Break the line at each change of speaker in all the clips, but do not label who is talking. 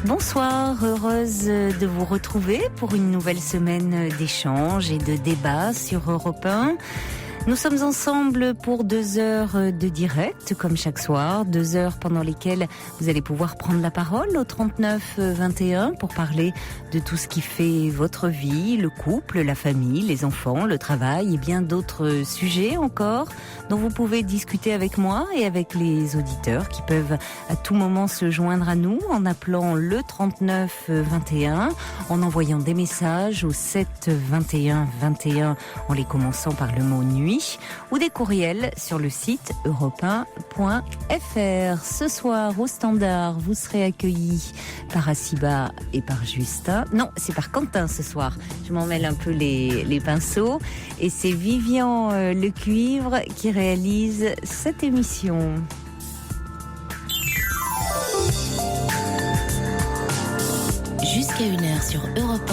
Bonsoir, heureuse de vous retrouver pour une nouvelle semaine d'échanges et de débats sur Europe 1. Nous sommes ensemble pour 2 heures de direct, comme chaque soir, 2 heures pendant lesquelles vous allez pouvoir prendre la parole au 39 21 pour parler de tout ce qui fait votre vie, le couple, la famille, les enfants, le travail et bien d'autres sujets encore dont vous pouvez discuter avec moi et avec les auditeurs qui peuvent à tout moment se joindre à nous en appelant le 39 21, en envoyant des messages au 7 21 21 en les commençant par le mot nuit, ou des courriels sur le site europe1.fr. Ce soir, au standard, vous serez accueillis par Assiba et par Justin. Non, c'est par Quentin ce soir. Je m'en mêle un peu les pinceaux. Et c'est Vivian Le Cuivre qui réalise cette émission.
Jusqu'à 1h sur Europe 1,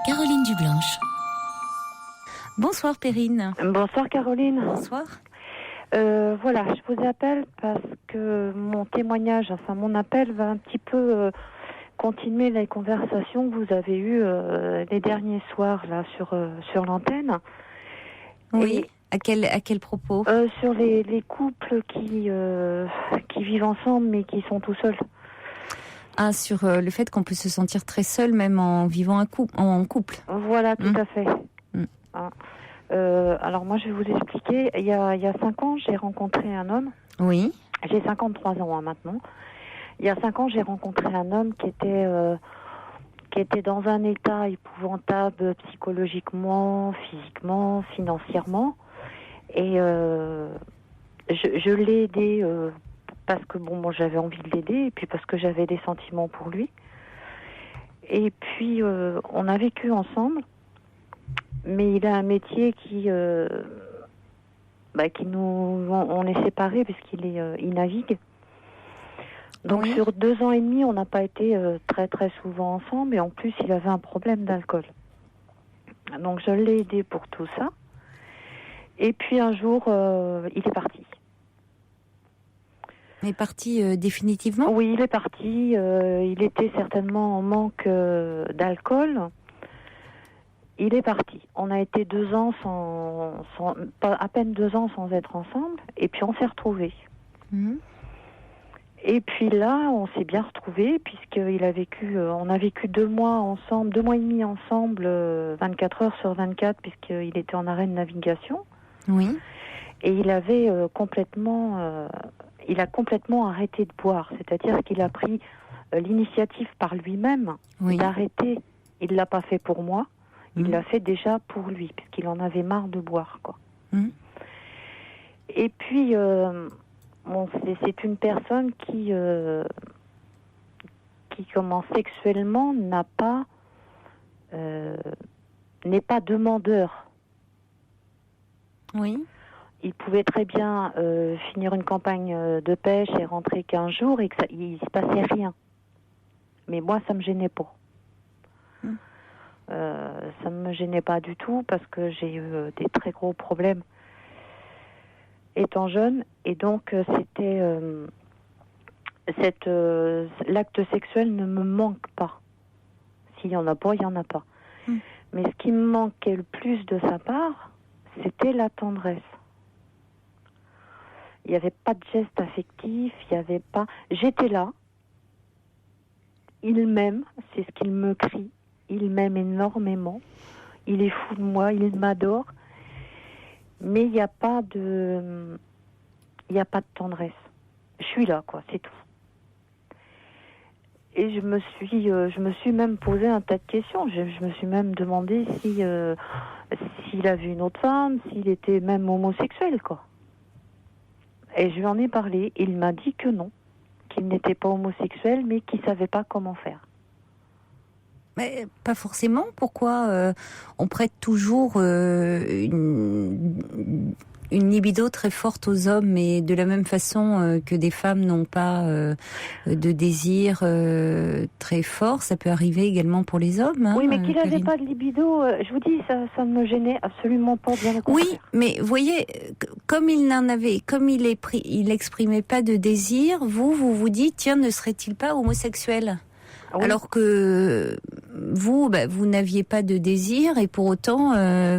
Caroline Dublanche.
Bonsoir Perrine.
Bonsoir Caroline.
Bonsoir.
Voilà, je vous appelle parce que mon témoignage, enfin mon appel va un petit peu continuer les conversations que vous avez eues les derniers soirs là sur l'antenne.
Oui. Et à quel propos
sur les couples qui vivent ensemble mais qui sont tout seuls.
Ah, sur le fait qu'on peut se sentir très seul même en vivant en couple.
Voilà, tout à fait. Ah. Alors moi je vais vous expliquer, il y a 5 ans j'ai rencontré un homme.
Oui.
J'ai 53 ans maintenant. Il y a 5 ans j'ai rencontré un homme qui était dans un état épouvantable psychologiquement, physiquement, financièrement. Et je l'ai aidé parce que moi j'avais envie de l'aider et puis parce que j'avais des sentiments pour lui. Et puis on a vécu ensemble. Mais il a un métier qui on est séparés puisqu'il il navigue. Donc oui. Sur 2 ans et demi, on n'a pas été très très souvent ensemble et en plus il avait un problème d'alcool. Donc je l'ai aidé pour tout ça. Et puis un jour, il est parti.
Il est parti définitivement ?
Oui, il est parti. Il était certainement en manque d'alcool. Il est parti. On a été 2 ans à peine 2 ans sans être ensemble, et puis on s'est retrouvés. Mmh. Et puis là, on s'est bien retrouvés, on a vécu 2 mois ensemble, 2 mois et demi ensemble, 24 heures sur 24, puisqu'il était en arrêt de navigation.
Oui.
Et il avait complètement arrêté de boire, c'est-à-dire qu'il a pris l'initiative par lui-même d'arrêter. Il l'a pas fait pour moi. Il l'a fait déjà pour lui, puisqu'il en avait marre de boire, quoi. Et puis, c'est une personne qui comment sexuellement n'est pas demandeur.
Oui.
Il pouvait très bien finir une campagne de pêche et rentrer 15 jours et il se passait rien. Mais moi, ça me gênait pas. Ça me gênait pas du tout parce que j'ai eu des très gros problèmes étant jeune et donc l'acte sexuel ne me manque pas. S'il y en a pas, il y en a pas. Mais ce qui me manquait le plus de sa part, c'était la tendresse. Il n'y avait pas de geste affectif, il n'y avait pas... J'étais là. Il m'aime, c'est ce qu'il me crie. Il m'aime énormément. Il est fou de moi, il m'adore. Mais il n'y a pas de... Il n'y a pas de tendresse. Je suis là, quoi, c'est tout. Et je me suis même posé un tas de questions. Je me suis même demandé s'il a vu une autre femme, s'il était même homosexuel, quoi. Et je lui en ai parlé. Il m'a dit que non, qu'il n'était pas homosexuel, mais qu'il savait pas comment faire.
Mais pas forcément. Pourquoi on prête toujours une libido très forte aux hommes, mais de la même façon que des femmes n'ont pas de désir très fort, ça peut arriver également pour les hommes. Hein,
oui, mais qu'il n'avait pas de libido, je vous dis, ça ne me gênait absolument pas, bien au contraire.
Oui, mais vous voyez, comme il exprimait pas de désir, vous dites, tiens, ne serait-il pas homosexuel ? Oui. Alors que vous n'aviez pas de désir et pour autant,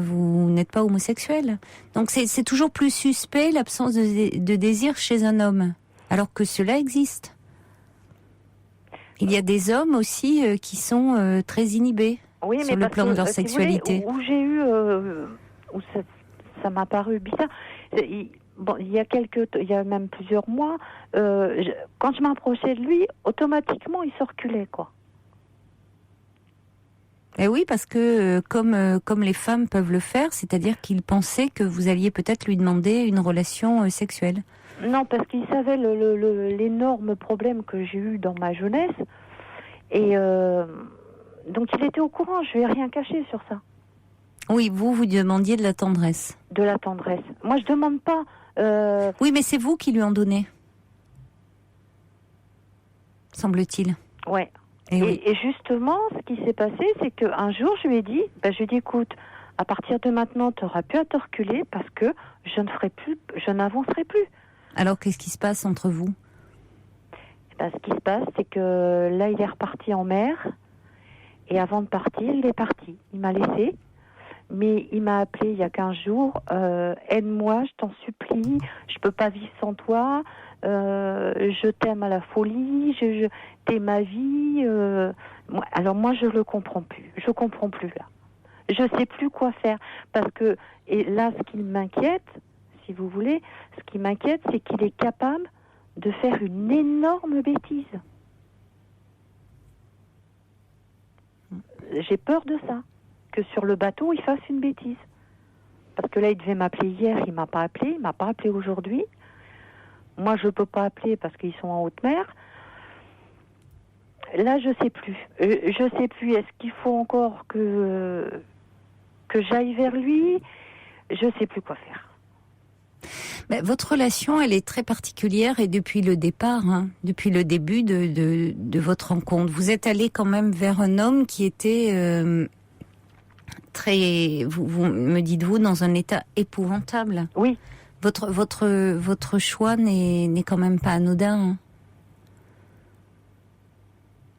vous n'êtes pas homosexuel. Donc c'est toujours plus suspect l'absence de désir chez un homme, alors que cela existe. Il y a des hommes aussi qui sont très inhibés sur le plan de leur sexualité.
Où j'ai eu, où ça m'a paru bizarre. Il y a même plusieurs mois, quand je m'approchais de lui, automatiquement, il se reculait, quoi.
Eh oui, parce que comme les femmes peuvent le faire, c'est-à-dire qu'il pensait que vous alliez peut-être lui demander une relation sexuelle.
Non, parce qu'il savait l'énorme problème que j'ai eu dans ma jeunesse, et donc il était au courant. Je lui ai rien caché sur ça.
Oui, vous demandiez de la tendresse.
De la tendresse. Moi, je demande pas.
Oui, mais c'est vous qui lui en donnez, semble-t-il.
Ouais.
Oui.
Et justement, ce qui s'est passé, c'est qu'un jour, je lui ai dit, écoute, à partir de maintenant, tu n'auras plus à te reculer parce que je n'avancerai plus.
Alors, qu'est-ce qui se passe entre vous ?
Ce qui se passe, c'est que là, il est reparti en mer. Et avant de partir, il est parti. Il m'a laissé. Mais il m'a appelé il y a 15 jours, aide-moi, je t'en supplie, je peux pas vivre sans toi, je t'aime à la folie, t'es ma vie. Alors moi, je le comprends plus. Je comprends plus là. Je sais plus quoi faire parce que et là, ce qui m'inquiète, si vous voulez, ce qui m'inquiète, c'est qu'il est capable de faire une énorme bêtise. J'ai peur de ça. Que sur le bateau, il fasse une bêtise. Parce que là, il devait m'appeler hier, il m'a pas appelé aujourd'hui. Moi, je peux pas appeler parce qu'ils sont en haute mer. Là, je sais plus. Est-ce qu'il faut encore que j'aille vers lui ? Je sais plus quoi faire.
Mais votre relation, elle est très particulière et depuis le départ, depuis le début de votre rencontre, vous êtes allé quand même vers un homme qui était très, vous me dites-vous, dans un état épouvantable.
Oui.
Votre choix n'est quand même pas anodin.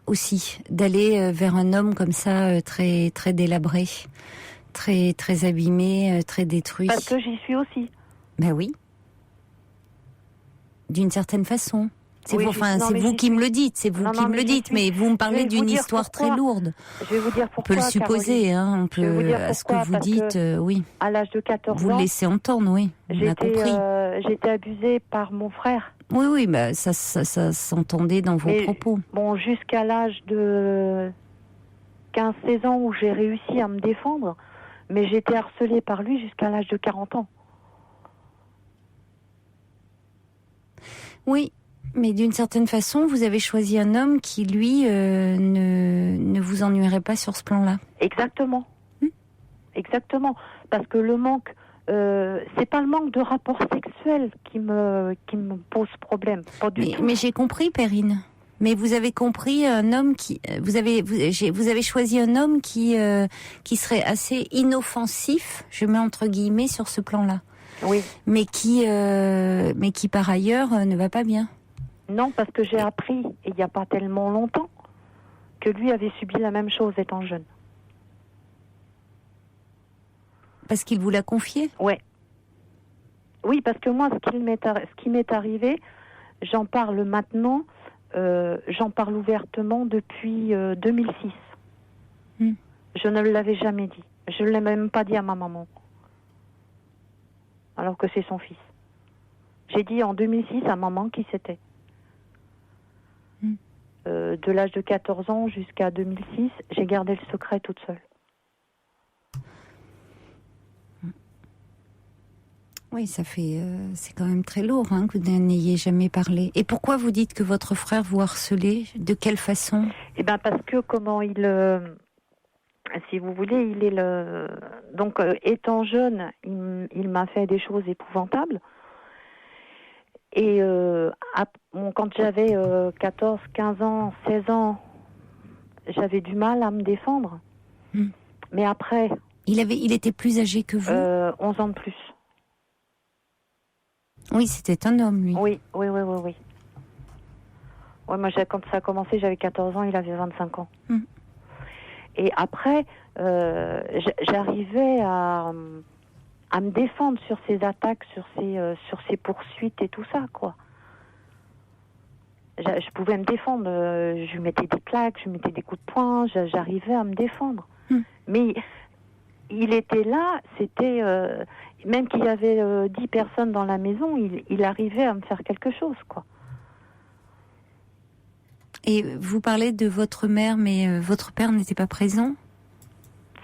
Aussi, d'aller vers un homme comme ça, très très délabré, très très abîmé, très détruit.
Parce que j'y suis aussi.
Ben oui. D'une certaine façon. C'est
oui,
vous qui me le dites, mais vous me parlez d'une histoire très lourde.
Je vais vous dire pourquoi.
On peut le supposer, on peut, à ce que vous dites, oui.
À l'âge de 14 ans.
Vous le laissez entendre, oui. On a compris.
J'ai été abusée par mon frère.
Oui, bah, ça s'entendait dans vos propos.
Bon, jusqu'à l'âge de 15-16 ans où j'ai réussi à me défendre, mais j'ai été harcelée par lui jusqu'à l'âge de 40 ans. Oui. Mais d'une certaine façon, vous avez choisi un homme qui, lui, ne vous ennuierait pas sur ce plan-là. Exactement. Exactement. Parce que le manque, c'est pas le manque de rapport sexuel qui me pose problème. Pas du tout. Mais j'ai compris, Perrine. Mais vous avez compris un homme qui, vous avez choisi un homme qui serait assez inoffensif, je mets entre guillemets, sur ce plan-là. Oui. Mais qui par ailleurs ne va pas bien. Non, parce que j'ai appris, il n'y a pas tellement longtemps, que lui avait subi la même chose étant jeune.
Parce qu'il vous l'a confié ?
Ouais. Oui, parce que moi, ce qui m'est arrivé, j'en parle maintenant, j'en parle ouvertement depuis 2006. Je ne l'avais jamais dit. Je ne l'ai même pas dit à ma maman. Alors que c'est son fils. J'ai dit en 2006 à maman qui c'était. De l'âge de 14 ans jusqu'à 2006, j'ai gardé le secret toute seule.
Oui, ça fait, c'est quand même très lourd que vous n'ayez jamais parlé. Et pourquoi vous dites que votre frère vous harcelait ? De quelle façon ?
Eh bien, parce que comment il, si vous voulez, il est donc étant jeune, il m'a fait des choses épouvantables. Et quand j'avais 14, 15 ans, 16 ans, j'avais du mal à me défendre. Mais après...
Il était plus âgé que vous ?
11 ans de plus.
Oui, c'était un homme, lui.
Oui. Ouais, moi, quand ça a commencé, j'avais 14 ans, il avait 25 ans. Et après, j'arrivais à me défendre sur ses attaques, sur ses poursuites et tout ça, quoi. Je pouvais me défendre. Je lui mettais des claques, je lui mettais des coups de poing, j'arrivais à me défendre. Mais il était là, c'était... même qu'il y avait 10 personnes dans la maison, il arrivait à me faire quelque chose, quoi.
Et vous parlez de votre mère, mais votre père n'était pas présent ?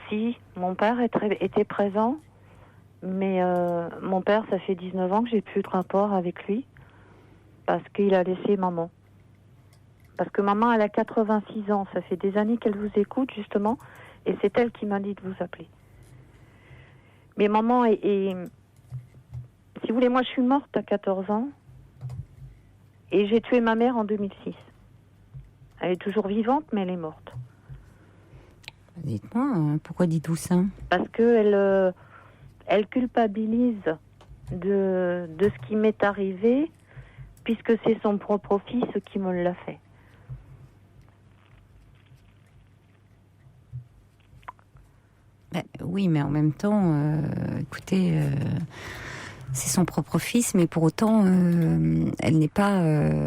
Si, mon père était présent, mais mon père, ça fait 19 ans que j'ai plus de rapport avec lui, parce qu'il a laissé maman. Parce que maman, elle a 86 ans, ça fait des années qu'elle vous écoute, justement, et c'est elle qui m'a dit de vous appeler. Mais maman si vous voulez, moi je suis morte à 14 ans, et j'ai tué ma mère en 2006. Elle est toujours vivante, mais elle est morte.
Dites-moi, pourquoi dites-vous ça ?
Parce que elle culpabilise de ce qui m'est arrivé, puisque c'est son propre fils qui me l'a fait.
Oui, mais en même temps, écoutez, c'est son propre fils, mais pour autant, elle n'est pas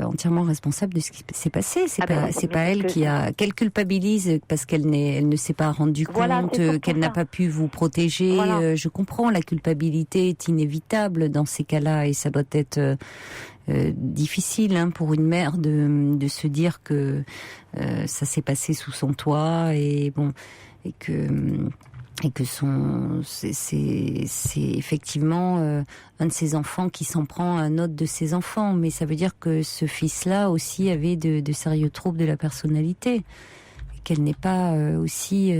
entièrement responsable de ce qui s'est passé. C'est pas elle qu'elle culpabilise parce qu'elle ne s'est pas rendue compte, qu'elle n'a pas pu vous protéger. Voilà. Je comprends, la culpabilité est inévitable dans ces cas-là, et ça doit être difficile pour une mère de se dire que ça s'est passé sous son toit et que c'est effectivement un de ses enfants qui s'en prend à un autre de ses enfants, mais ça veut dire que ce fils-là aussi avait de sérieux troubles de la personnalité, et qu'elle n'est pas aussi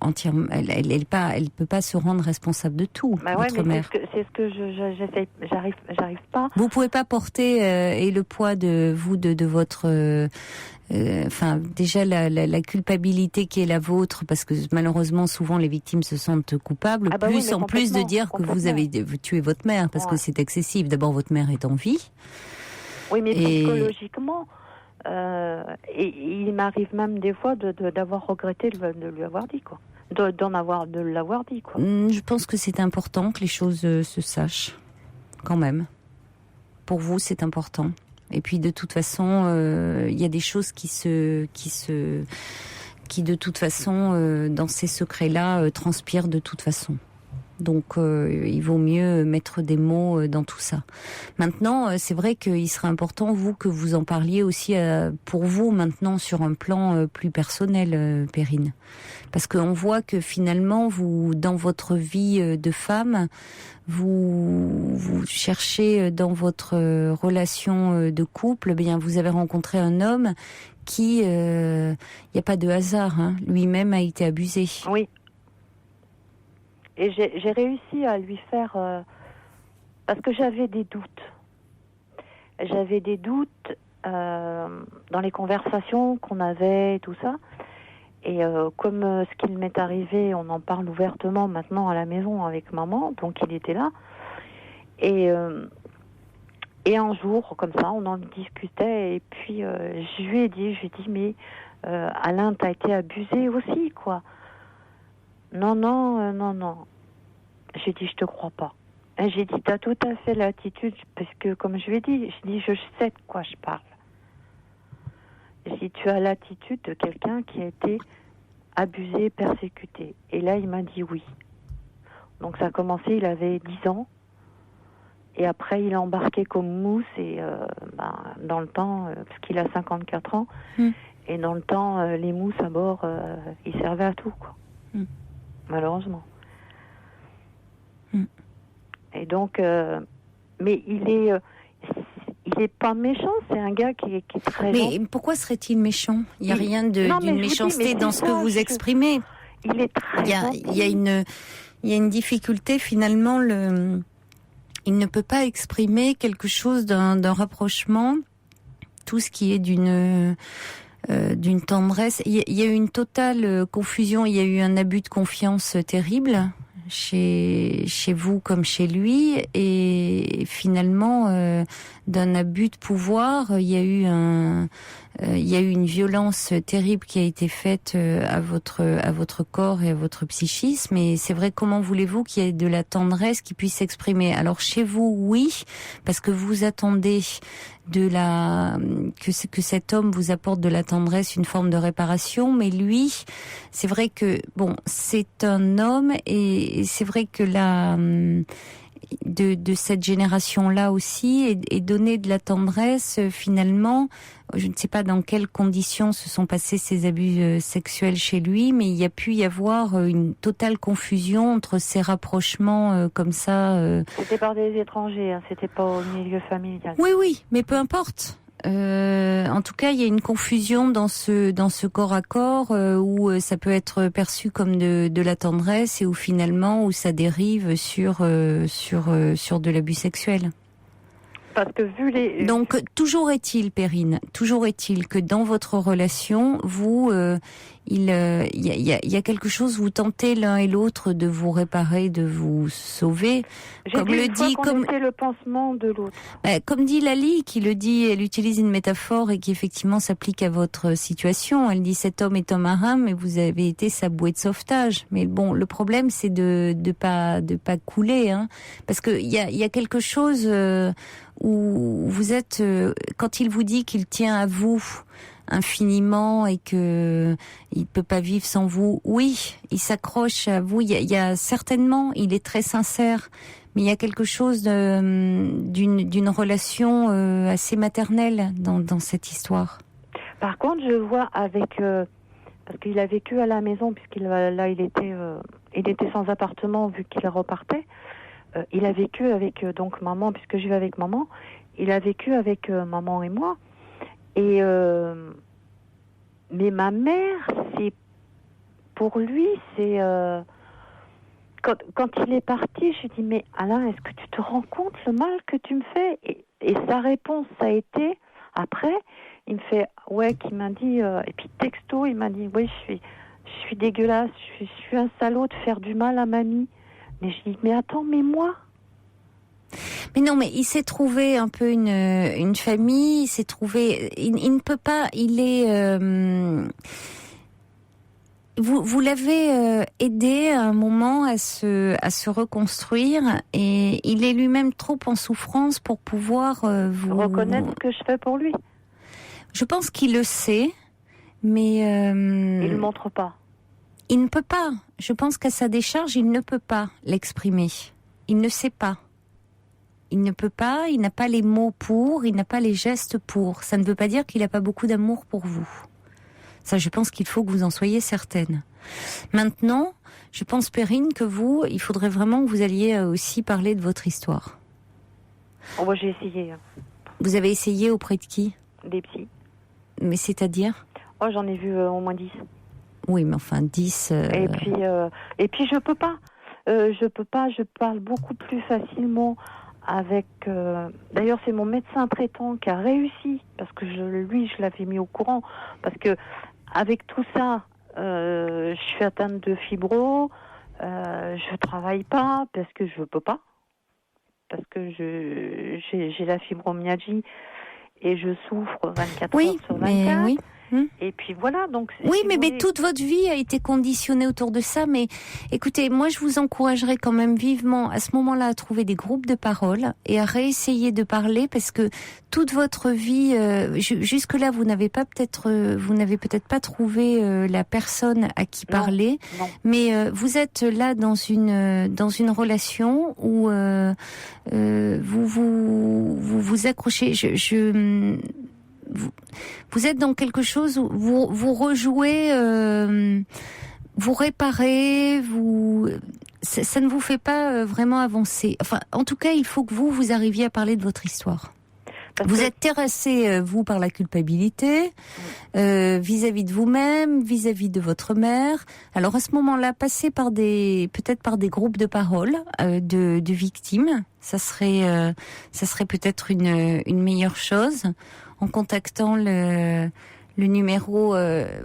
entièrement, elle peut pas se rendre responsable de tout. Votre mère.
C'est ce que j'essaie, j'arrive pas.
Vous pouvez pas porter et le poids de votre déjà la culpabilité qui est la vôtre, parce que malheureusement souvent les victimes se sentent coupables, en plus de dire que vous avez tué votre mère, parce que c'est excessif. D'abord, votre mère est en vie.
Oui, mais psychologiquement, et il m'arrive même des fois d'avoir regretté de lui avoir dit, quoi. De l'avoir dit, quoi.
Je pense que c'est important que les choses se sachent, quand même. Pour vous, c'est important. Et puis de toute façon, il y a des choses qui de toute façon, dans ces secrets-là, transpirent de toute façon. Donc il vaut mieux mettre des mots dans tout ça. Maintenant, c'est vrai qu'il serait important, vous, que vous en parliez aussi pour vous maintenant sur un plan plus personnel, Perrine. Parce qu'on voit que finalement, vous, dans votre vie de femme, vous cherchez dans votre relation de couple, bien vous avez rencontré un homme qui, il n'y a pas de hasard, lui-même a été abusé.
Oui. Et j'ai réussi à lui faire... parce que j'avais des doutes. J'avais des doutes dans les conversations qu'on avait et tout ça. Et comme ce qu'il m'est arrivé, on en parle ouvertement maintenant à la maison avec maman, donc il était là. Et un jour, comme ça, on en discutait. Et puis je lui ai dit, mais Alain, t'as été abusé aussi, quoi. Non. J'ai dit, je te crois pas. Et j'ai dit, t'as tout à fait l'attitude, parce que, comme je lui ai dit, je sais de quoi je parle. J'ai dit, tu as l'attitude de quelqu'un qui a été abusé, persécuté. Et là, il m'a dit oui. Donc ça a commencé, il avait 10 ans. Et après, il a embarqué comme mousse. Et dans le temps, parce qu'il a 54 ans, et dans le temps, les mousses à bord, ils servaient à tout, quoi. Malheureusement. Et donc, mais il est pas méchant, c'est un gars qui est très gentil.
Mais pourquoi serait-il méchant? Il n'y a rien d'une méchanceté dans ce que vous exprimez.
Il est très gentil.
Il y a une difficulté, finalement, il ne peut pas exprimer quelque chose d'un rapprochement, tout ce qui est d'une tendresse. Il y a eu une totale confusion, il y a eu un abus de confiance terrible chez vous comme chez lui, et finalement d'un abus de pouvoir, il y a eu une violence terrible qui a été faite à votre corps et à votre psychisme. Et c'est vrai, comment voulez-vous qu'il y ait de la tendresse qui puisse s'exprimer? Alors chez vous, oui, parce que vous attendez que cet homme vous apporte de la tendresse, une forme de réparation, mais lui, c'est vrai que c'est un homme, et c'est vrai que de cette génération-là aussi, et donner de la tendresse, finalement, je ne sais pas dans quelles conditions se sont passés ces abus sexuels chez lui, mais il y a pu y avoir une totale confusion entre ces rapprochements comme ça.
C'était par des étrangers, hein, c'était pas au milieu familial.
Oui, mais peu importe. En tout cas, il y a une confusion dans ce corps à corps où ça peut être perçu comme de la tendresse, et où finalement où ça dérive sur de l'abus sexuel.
Parce que
Donc, toujours est-il, Perrine, que dans votre relation, vous, il y a quelque chose, vous tentez l'un et l'autre de vous réparer, de vous sauver.
Comme était le pansement de l'autre.
Comme dit Lali, qui le dit, elle utilise une métaphore et qui effectivement s'applique à votre situation. Elle dit, cet homme est un marin, mais vous avez été sa bouée de sauvetage. Mais bon, le problème, c'est de pas couler, hein, parce que il y a quelque chose où vous êtes, quand il vous dit qu'il tient à vous infiniment et que il peut pas vivre sans vous, oui, il s'accroche à vous. Il y a certainement, il est très sincère, mais il y a quelque chose d'une relation assez maternelle dans cette histoire.
Par contre, je vois avec parce qu'il a vécu à la maison, puisqu'il était sans appartement vu qu'il repartait. Il a vécu avec donc maman, puisque je vais avec maman. Il a vécu avec maman et moi. Et mais ma mère, pour lui, quand il est parti, je lui dis, mais Alain, est-ce que tu te rends compte le mal que tu me fais? Et sa réponse, ça a été, après, il me fait, qui m'a dit, et puis texto, il m'a dit, oui, je suis dégueulasse, je suis un salaud de faire du mal à mamie. Mais je dis, mais attends, mais moi?
Mais non, mais il s'est trouvé un peu une famille, il s'est trouvé, il ne peut pas, il est, vous l'avez aidé à un moment à se reconstruire, et il est lui-même trop en souffrance pour pouvoir vous
reconnaître ce que je fais pour lui.
Je pense qu'il le sait, mais
il le montre pas.
Il ne peut pas. Je pense qu'à sa décharge, il ne peut pas l'exprimer. Il ne sait pas. Il ne peut pas, il n'a pas les mots pour, il n'a pas les gestes pour. Ça ne veut pas dire qu'il n'a pas beaucoup d'amour pour vous. Ça, je pense qu'il faut que vous en soyez certaine. Maintenant, je pense, Perrine, que il faudrait vraiment que vous alliez aussi parler de votre histoire.
Moi, j'ai essayé.
Vous avez essayé auprès de qui?
Des psys.
Mais c'est-à-dire?
J'en ai vu au moins 10.
Oui, mais enfin 10...
Et puis je peux pas. Je parle beaucoup plus facilement avec... D'ailleurs, c'est mon médecin traitant qui a réussi, parce que je l'avais mis au courant, parce que avec tout ça, je suis atteinte de fibro, je travaille pas, parce que je peux pas, parce que j'ai la fibromyalgie, et je souffre 24 heures sur 24.
Oui.
Et puis voilà, donc...
Oui, mais toute votre vie a été conditionnée autour de ça. Mais écoutez, moi, je vous encouragerais quand même vivement, à ce moment-là, à trouver des groupes de parole et à réessayer de parler, parce que toute votre vie, jusque-là, vous n'avez peut-être pas trouvé la personne à qui parler.
Non.
Mais vous êtes là dans une relation où vous accrochez. Vous êtes dans quelque chose où vous rejouez, vous réparez, ça ne vous fait pas vraiment avancer. Enfin, en tout cas, il faut que vous arriviez à parler de votre histoire. Vous êtes terrassé, vous, par la culpabilité, vis-à-vis de vous-même, vis-à-vis de votre mère. Alors, à ce moment-là, passez peut-être par des groupes de parole de victimes. Ça serait peut-être une meilleure chose. En contactant le numéro,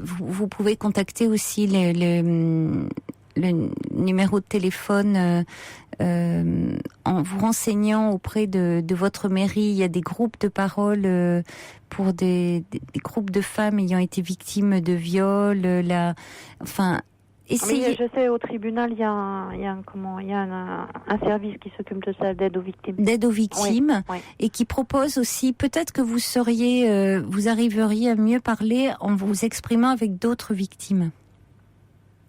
vous pouvez contacter aussi le numéro de téléphone en vous renseignant auprès de votre mairie. Il y a des groupes de parole pour des groupes de femmes ayant été victimes de viol. Essayez...
Oui, je sais, au tribunal, il y a un service qui s'occupe de ça, d'aide aux victimes.
D'aide aux victimes,
oui.
Et qui propose aussi, peut-être que vous arriveriez à mieux parler en vous exprimant avec d'autres victimes.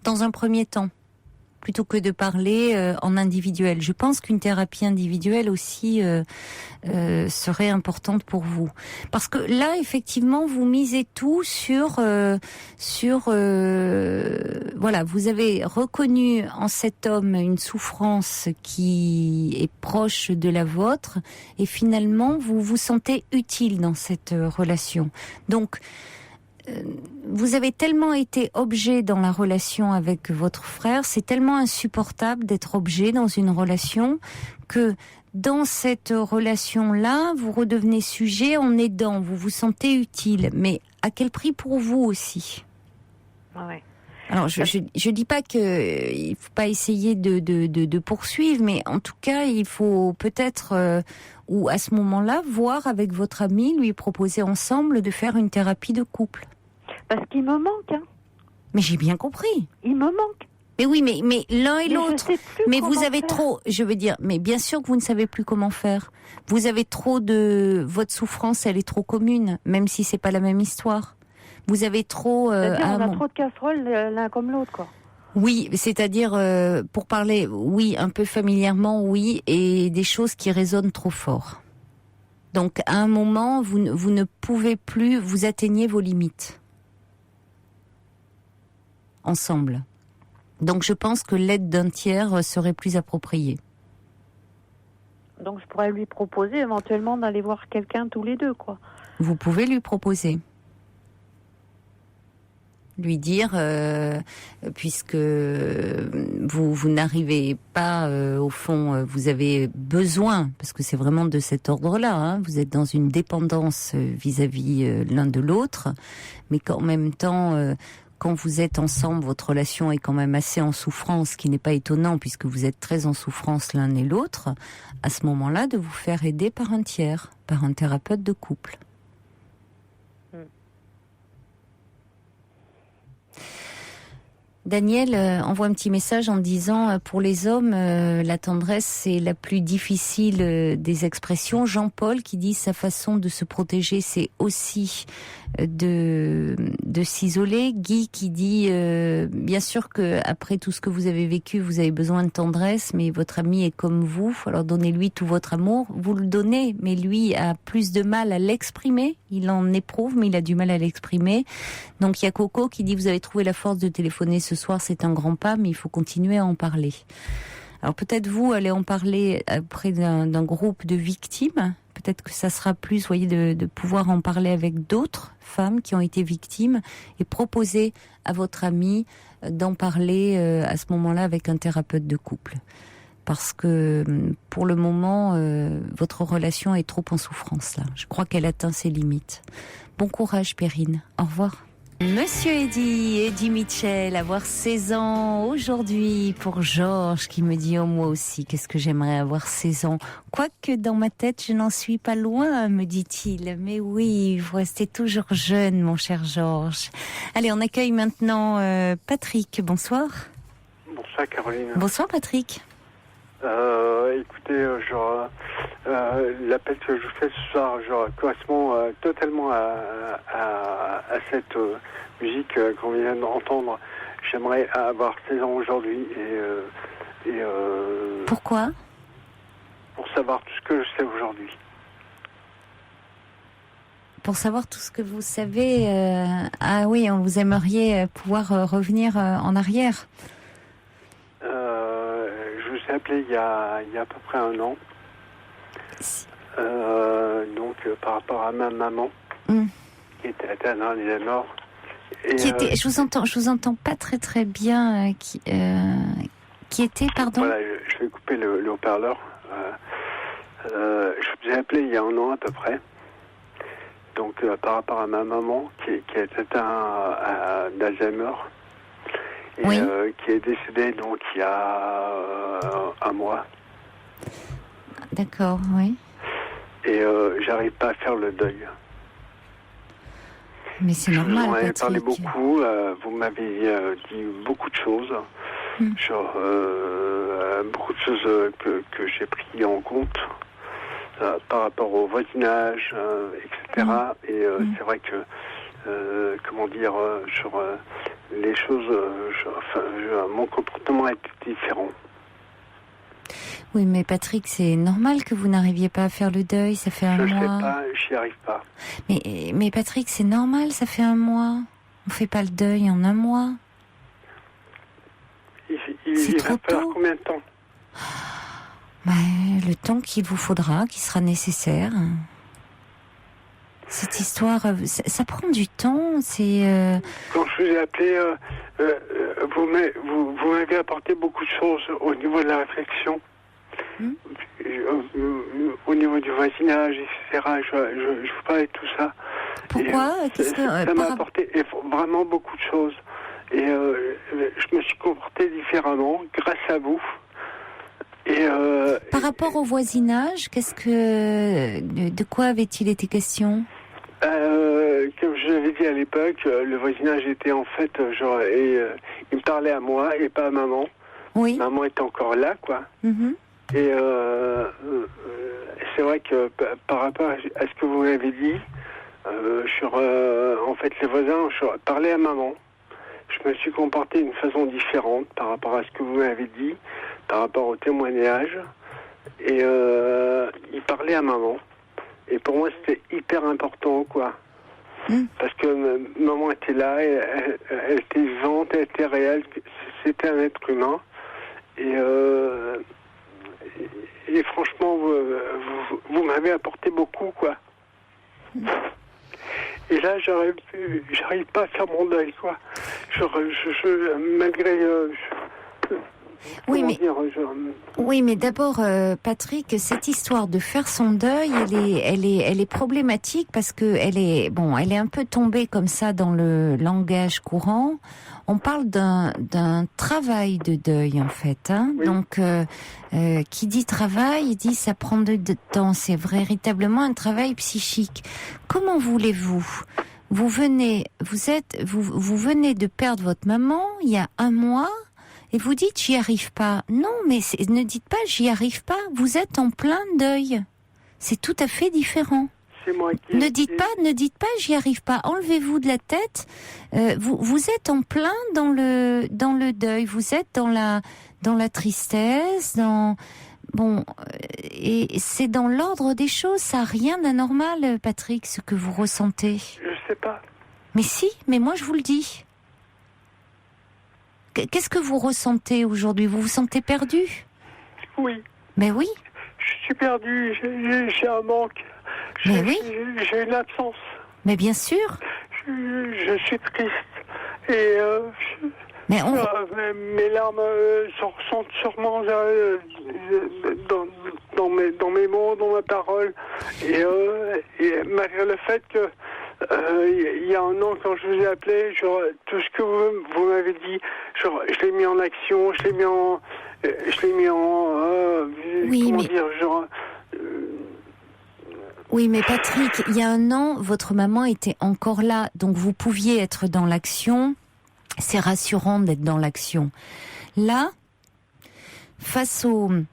Dans un premier temps, plutôt que de parler en individuel. Je pense qu'une thérapie individuelle aussi serait importante pour vous. Parce que là, effectivement, vous misez tout sur voilà, vous avez reconnu en cet homme une souffrance qui est proche de la vôtre, et finalement, vous vous sentez utile dans cette relation. Donc, vous avez tellement été objet dans la relation avec votre frère, c'est tellement insupportable d'être objet dans une relation que dans cette relation-là, vous redevenez sujet en aidant, vous vous sentez utile, mais à quel prix pour vous aussi ?
Ouais.
Alors, je dis pas que il faut pas essayer de poursuivre, mais en tout cas, il faut peut-être ou à ce moment-là voir avec votre ami, lui proposer ensemble de faire une thérapie de couple.
Parce qu'il me manque, hein.
Mais j'ai bien compris.
Il me manque.
Mais oui, mais l'un et l'autre. Mais vous avez
faire.
trop, je veux dire, mais bien sûr que vous ne savez plus comment faire. Vous avez trop votre souffrance, elle est trop commune, même si c'est pas la même histoire. Vous avez trop.
C'est-à-dire, on a trop de casseroles l'un comme l'autre, quoi.
Oui, c'est-à-dire, pour parler, oui, un peu familièrement, oui, et des choses qui résonnent trop fort. Donc, à un moment, vous ne pouvez plus, vous atteignez vos limites. Ensemble. Donc je pense que l'aide d'un tiers serait plus appropriée.
Donc je pourrais lui proposer éventuellement d'aller voir quelqu'un tous les deux, quoi.
Vous pouvez lui proposer. Lui dire, puisque vous n'arrivez pas, au fond, vous avez besoin, parce que c'est vraiment de cet ordre-là, hein, vous êtes dans une dépendance vis-à-vis l'un de l'autre, mais qu'en même temps... quand vous êtes ensemble, votre relation est quand même assez en souffrance, ce qui n'est pas étonnant puisque vous êtes très en souffrance l'un et l'autre, à ce moment-là, de vous faire aider par un tiers, par un thérapeute de couple. Daniel envoie un petit message en disant pour les hommes, la tendresse c'est la plus difficile des expressions. Jean-Paul qui dit sa façon de se protéger c'est aussi de s'isoler. Guy qui dit bien sûr que après tout ce que vous avez vécu, vous avez besoin de tendresse, mais votre ami est comme vous, alors donnez-lui tout votre amour. Vous le donnez, mais lui a plus de mal à l'exprimer. Il en éprouve, mais il a du mal à l'exprimer. Donc il y a Coco qui dit vous avez trouvé la force de téléphoner ce soir, c'est un grand pas, mais il faut continuer à en parler. Alors peut-être vous allez en parler auprès d'un groupe de victimes. Peut-être que ça sera plus, vous voyez, de pouvoir en parler avec d'autres femmes qui ont été victimes et proposer à votre ami d'en parler à ce moment-là avec un thérapeute de couple. Parce que pour le moment, votre relation est trop en souffrance là. Je crois qu'elle atteint ses limites. Bon courage, Perrine. Au revoir. Monsieur Eddie Mitchell, avoir 16 ans aujourd'hui pour Georges qui me dit moi aussi, qu'est-ce que j'aimerais avoir 16 ans. Quoique dans ma tête, je n'en suis pas loin, me dit-il. Mais oui, vous restez toujours jeune, mon cher Georges. Allez, on accueille maintenant Patrick. Bonsoir.
Bonsoir Caroline.
Bonsoir Patrick.
Écoutez, l'appel que je vous fais ce soir correspond totalement à cette musique qu'on vient d'entendre. J'aimerais avoir 16 ans aujourd'hui et
Pourquoi ?
Pour savoir tout ce que je sais aujourd'hui.
Pour savoir tout ce que vous savez, ah oui, vous aimeriez pouvoir revenir en arrière.
Je vous ai appelé il y a à peu près un an. Donc par rapport à ma maman qui était atteinte d'un Alzheimer.
Je vous entends pas très bien. Qui était, pardon.
Voilà, je vais couper le haut-parleur. Je vous ai appelé il y a un an à peu près. Donc par rapport à ma maman qui est atteinte d'Alzheimer. Et
oui.
Qui est décédée donc il y a un mois.
D'accord, oui.
Et j'arrive pas à faire le deuil.
Mais c'est normal,
vous en avez
Patrick.
parlé beaucoup, vous m'avez dit beaucoup de choses, sur beaucoup de choses que j'ai pris en compte par rapport au voisinage, etc. Et c'est vrai que, comment dire, sur les choses, mon comportement est différent.
Oui, mais Patrick, c'est normal que vous n'arriviez pas à faire le deuil, ça fait un mois.
Je ne sais pas, j'y arrive pas.
Mais Patrick, c'est normal, ça fait un mois. On fait pas le deuil en un mois.
Il va falloir combien de temps ?
Le temps qu'il vous faudra, qui sera nécessaire. Cette histoire, ça prend du temps, c'est...
Quand je vous ai appelé, vous m'avez apporté beaucoup de choses au niveau de la réflexion, au niveau du voisinage, etc. Je vous parlais de tout ça.
Pourquoi ?
Ça m'a apporté vraiment beaucoup de choses. Et je me suis comporté différemment grâce à vous. Et
par rapport au voisinage, de quoi avait-il été question ?
Comme je l'avais dit à l'époque, le voisinage était en fait il me parlait à moi et pas à maman.
Oui.
Maman était encore là, quoi.
Mm-hmm.
Et c'est vrai que par rapport à ce que vous m'avez dit, en fait les voisins, je parlais à maman. Je me suis comporté d'une façon différente par rapport à ce que vous m'avez dit, par rapport au témoignage. Et il parlait à maman. Et pour moi, c'était hyper important, quoi. Parce que maman était là, elle était vivante, elle était réelle, c'était un être humain. Et franchement, vous m'avez apporté beaucoup, quoi. Et là, j'arrive pas à faire mon deuil, quoi. Malgré...
Oui, mais d'abord, Patrick, cette histoire de faire son deuil, elle est problématique parce que elle est un peu tombée comme ça dans le langage courant. On parle d'un travail de deuil en fait, hein. Oui. Donc, qui dit travail, dit ça prend de temps. C'est véritablement un travail psychique. Comment voulez-vous ? Vous venez de perdre votre maman il y a un mois. Et vous dites, j'y arrive pas. Non, mais ne dites pas, j'y arrive pas. Vous êtes en plein deuil. C'est tout à fait différent.
C'est moi qui...
Ne dites pas, j'y arrive pas. Enlevez-vous de la tête. Vous êtes en plein dans le deuil. Vous êtes dans la tristesse, et c'est dans l'ordre des choses. Ça n'a rien d'anormal, Patrick, ce que vous ressentez.
Je sais pas.
Mais si, mais moi je vous le dis. Qu'est-ce que vous ressentez aujourd'hui ? Vous vous sentez perdu ?
Oui.
Mais oui.
Je suis perdu, j'ai un manque.
Mais oui.
J'ai une absence.
Mais bien sûr.
Je suis triste. Et mes larmes se ressentent sûrement dans mes mots, dans ma parole. Et malgré le fait que Il y a un an, quand je vous ai appelé, genre, tout ce que vous m'avez dit, genre, je l'ai mis en action, je l'ai mis en...
Oui,
comment
mais...
dire, genre...
Oui, mais Patrick, il y a un an, votre maman était encore là, donc vous pouviez être dans l'action. C'est rassurant d'être dans l'action. Là, face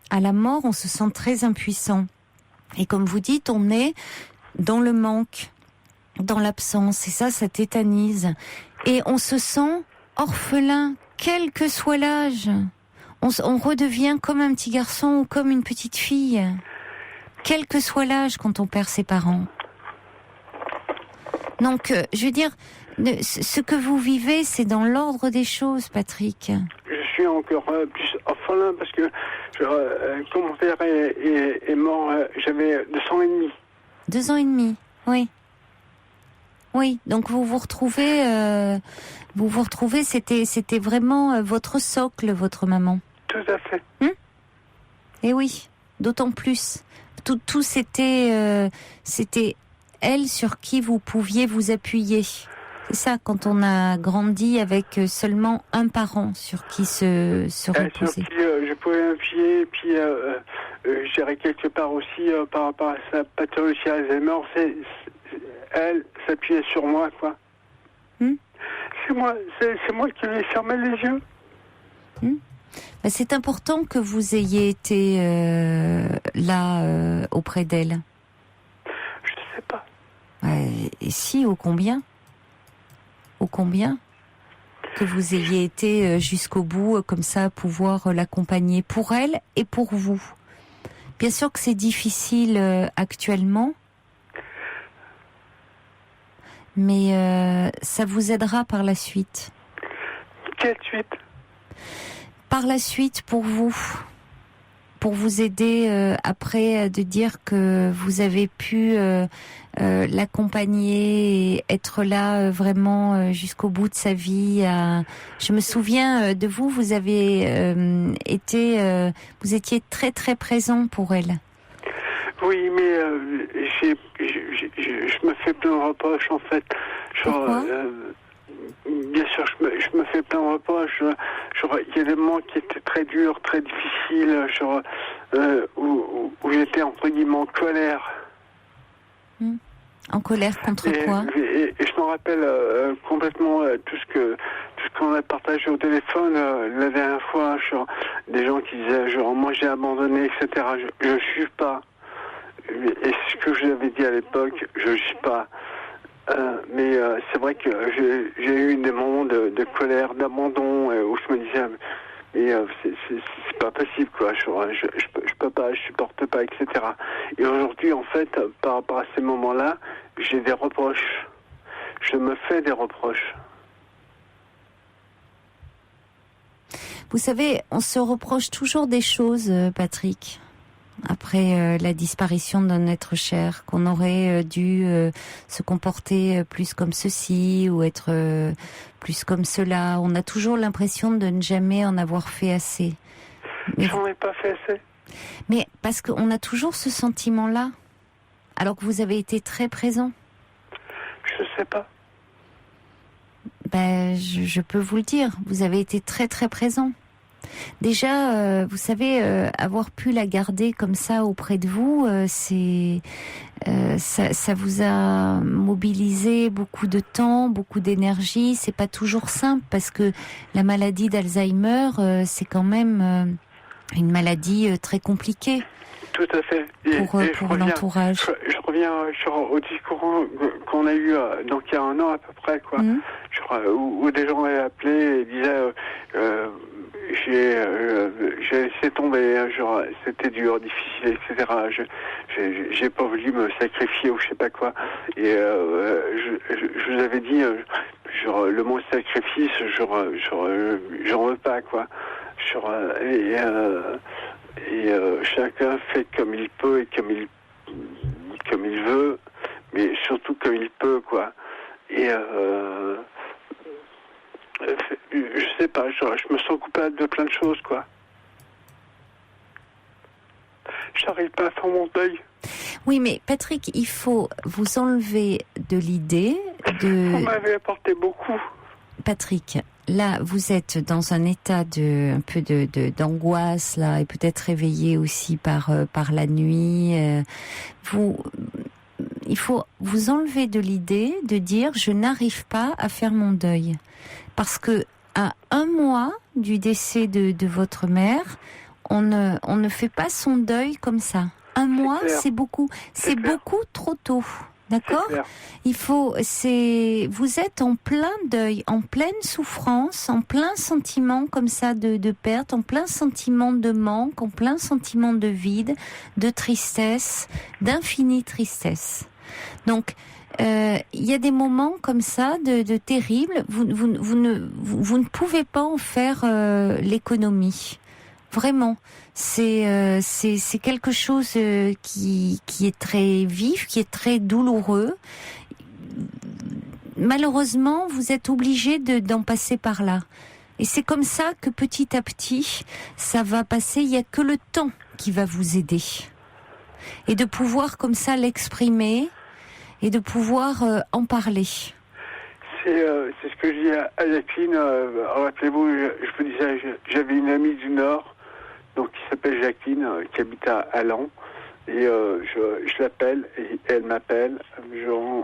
à la mort, on se sent très impuissant. Et comme vous dites, on est dans le manque, dans l'absence, et ça tétanise. Et on se sent orphelin, quel que soit l'âge. On redevient comme un petit garçon ou comme une petite fille, quel que soit l'âge quand on perd ses parents. Donc, je veux dire, ce que vous vivez, c'est dans l'ordre des choses, Patrick.
Je suis encore plus orphelin parce que quand mon père est mort, j'avais 2 ans et demi.
2 ans et demi, oui. Oui, donc vous vous retrouvez, c'était vraiment votre socle, votre maman.
Tout à fait.
Et oui, d'autant plus. Tout c'était elle sur qui vous pouviez vous appuyer. C'est ça, quand on a grandi avec seulement un parent sur qui se reposer.
Sur qui je pouvais m'appuyer, et puis je dirais quelque part aussi par rapport à sa pathologie Alzheimer, elle s'appuyait sur moi, quoi. C'est moi qui lui ai fermé les yeux.
Ben, c'est important que vous ayez été là auprès d'elle.
Je ne sais pas.
Et si, ô combien que vous ayez été jusqu'au bout, comme ça, pouvoir l'accompagner pour elle et pour vous. Bien sûr que c'est difficile actuellement, mais ça vous aidera par la suite.
Quelle suite ?
Par la suite, pour vous aider après de dire que vous avez pu l'accompagner et être là vraiment jusqu'au bout de sa vie. Je me souviens de vous, vous avez vous étiez très très présent pour elle.
Oui, mais je me fais plein de reproches en fait.
Pourquoi ?
Bien sûr, je me fais plein de reproches. Il y a des moments qui étaient très durs, très difficiles, où j'étais entre guillemets en colère.
En colère contre quoi ?
Et je me rappelle complètement tout ce qu'on a partagé au téléphone la dernière fois, des gens qui disaient moi j'ai abandonné, etc. Je ne suis pas. Et ce que je vous avais dit à l'époque, je ne suis pas. Mais c'est vrai que j'ai eu des moments de colère, d'abandon, où je me disais mais c'est pas possible, quoi. Je peux pas, je supporte pas, etc. Et aujourd'hui, en fait, par rapport à ces moments-là, j'ai des reproches. Je me fais des reproches.
Vous savez, on se reproche toujours des choses, Patrick. Après la disparition d'un être cher, qu'on aurait dû se comporter plus comme ceci ou être plus comme cela. On a toujours l'impression de ne jamais en avoir fait assez.
J'en ai pas fait assez.
Mais parce qu'on a toujours ce sentiment-là, alors que vous avez été très présent.
Je sais pas.
Ben, je peux vous le dire, vous avez été très très présent. Déjà, vous savez, avoir pu la garder comme ça auprès de vous, ça vous a mobilisé beaucoup de temps, beaucoup d'énergie. C'est pas toujours simple parce que la maladie d'Alzheimer, c'est quand même une maladie très compliquée.
Tout à fait.
Pour l'entourage.
Je reviens au discours qu'on a eu donc il y a un an à peu près, quoi. Où des gens avaient appelé et disaient j'ai laissé tomber, c'était dur, difficile, etc. J'ai pas voulu me sacrifier ou je sais pas quoi. Et je vous avais dit, le mot sacrifice, j'en veux pas, quoi. Et chacun fait comme il peut et comme il veut, mais surtout comme il peut, quoi. Et je sais pas, je me sens coupable de plein de choses, quoi. J'arrive pas à faire mon deuil.
Oui, mais Patrick, il faut vous enlever de l'idée de...
Vous m'avez apporté beaucoup.
Patrick, là, vous êtes dans un état un peu d'angoisse, là, et peut-être réveillé aussi par la nuit. Il faut vous enlever de l'idée de dire je n'arrive pas à faire mon deuil. Parce que à 1 mois du décès de votre mère, on ne fait pas son deuil comme ça. 1 mois, c'est beaucoup. C'est beaucoup trop tôt. D'accord ? Vous êtes en plein deuil, en pleine souffrance, en plein sentiment comme ça de perte, en plein sentiment de manque, en plein sentiment de vide, de tristesse, d'infinie tristesse. Donc, il y a des moments comme ça de terribles. Vous ne pouvez pas en faire l'économie. Vraiment, c'est quelque chose qui est très vif, qui est très douloureux. Malheureusement, vous êtes obligé d'en passer par là. Et c'est comme ça que petit à petit, ça va passer. Il n'y a que le temps qui va vous aider. Et de pouvoir comme ça l'exprimer et de pouvoir en parler.
C'est ce que je dis à Jacqueline. Rappelez-vous, je vous disais, j'avais une amie du Nord, donc qui s'appelle Jacqueline, qui habite à Lens. Et je l'appelle et elle m'appelle.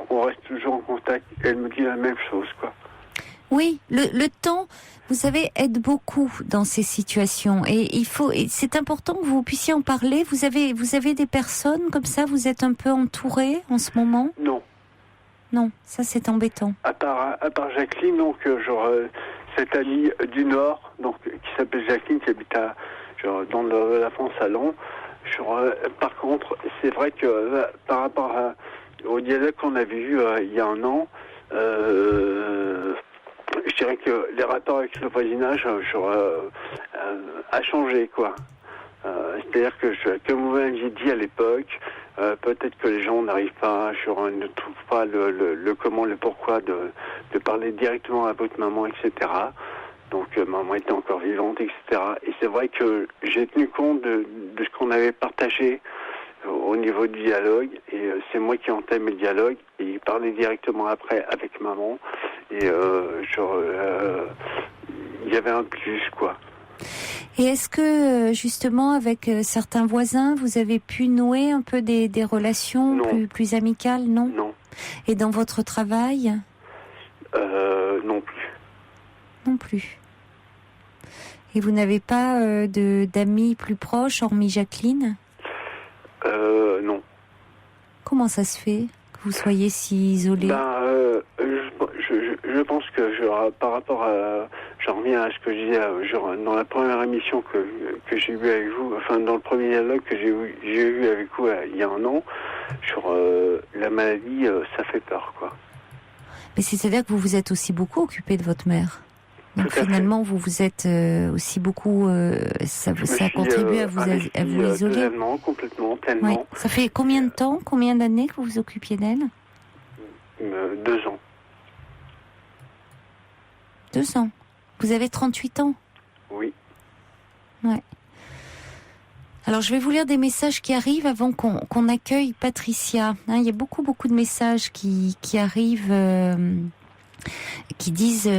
On reste toujours en contact. Et elle me dit la même chose, quoi.
Oui, le temps, vous savez, aide beaucoup dans ces situations. Et c'est important que vous puissiez en parler. Vous avez des personnes comme ça. Vous êtes un peu entouré en ce moment ?
Non.
Non, ça c'est embêtant.
À part Jacqueline, donc cette amie du Nord, donc qui s'appelle Jacqueline, qui habite dans la France à Lens. Par contre, c'est vrai que par rapport au dialogue qu'on avait eu il y a 1 an, je dirais que les rapports avec le voisinage a changé, quoi. C'est-à-dire que, comme vous m'aviez dit à l'époque, peut-être que les gens n'arrivent pas, ne trouvent pas le comment, le pourquoi de parler directement à votre maman, etc. Donc maman était encore vivante, etc. Et c'est vrai que j'ai tenu compte de ce qu'on avait partagé au niveau du dialogue. Et c'est moi qui entame le dialogue. Et il parlait directement après avec maman. Et il y avait un plus, quoi.
Et est-ce que, justement, avec certains voisins, vous avez pu nouer un peu des relations plus amicales, non ?
Non.
Et dans votre travail ?
Non plus.
Non plus. Et vous n'avez pas d'amis plus proches, hormis Jacqueline ?
Non.
Comment ça se fait que vous soyez si isolé ?
Je pense que par rapport à... J'en reviens à ce que je disais dans la première émission que j'ai eue avec vous, enfin dans le premier dialogue que j'ai eu avec vous il y a 1 an, sur la maladie, ça fait peur, quoi.
Mais c'est-à-dire que vous vous êtes aussi beaucoup occupé de votre mère. Donc finalement, vous vous êtes aussi beaucoup... ça a contribué à vous isoler.
Totalement, complètement, pleinement.
Ouais. Ça fait combien de temps, combien d'années que vous vous occupiez d'elle ?
2 ans.
2 ans. Vous avez 38 ans ?
Oui.
Ouais. Alors, je vais vous lire des messages qui arrivent avant qu'on accueille Patricia. Il y a beaucoup de messages qui arrivent, qui disent...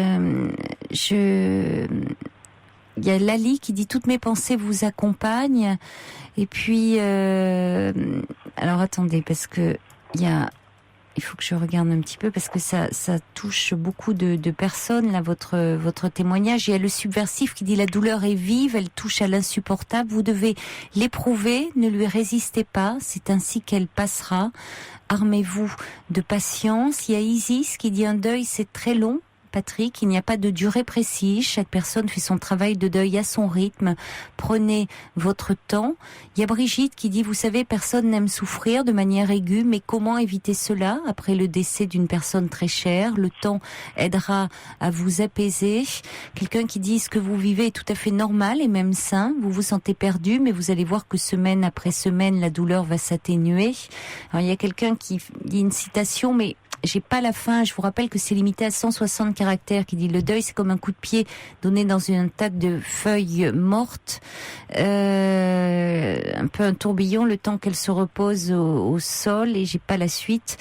Il y a Lali qui dit « Toutes mes pensées vous accompagnent ». Et puis... alors, attendez, parce que il faut que je regarde un petit peu parce que ça touche beaucoup de personnes, là, votre témoignage. Il y a le subversif qui dit « La douleur est vive, elle touche à l'insupportable. Vous devez l'éprouver, ne lui résistez pas. C'est ainsi qu'elle passera. Armez-vous de patience. » Il y a Isis qui dit « Un deuil, c'est très long. » Patrick, il n'y a pas de durée précise, chaque personne fait son travail de deuil à son rythme, prenez votre temps. Il y a Brigitte qui dit, vous savez, personne n'aime souffrir de manière aiguë, mais comment éviter cela après le décès d'une personne très chère? Le temps aidera à vous apaiser. Quelqu'un qui dit, ce que vous vivez est tout à fait normal et même sain, vous vous sentez perdu, mais vous allez voir que semaine après semaine, la douleur va s'atténuer. Alors il y a quelqu'un qui dit une citation, mais j'ai pas la fin. Je vous rappelle que c'est limité à 160 caractères. Qui dit le deuil, c'est comme un coup de pied donné dans un tas de feuilles mortes, un peu un tourbillon, le temps qu'elle se repose au sol. Et j'ai pas la suite.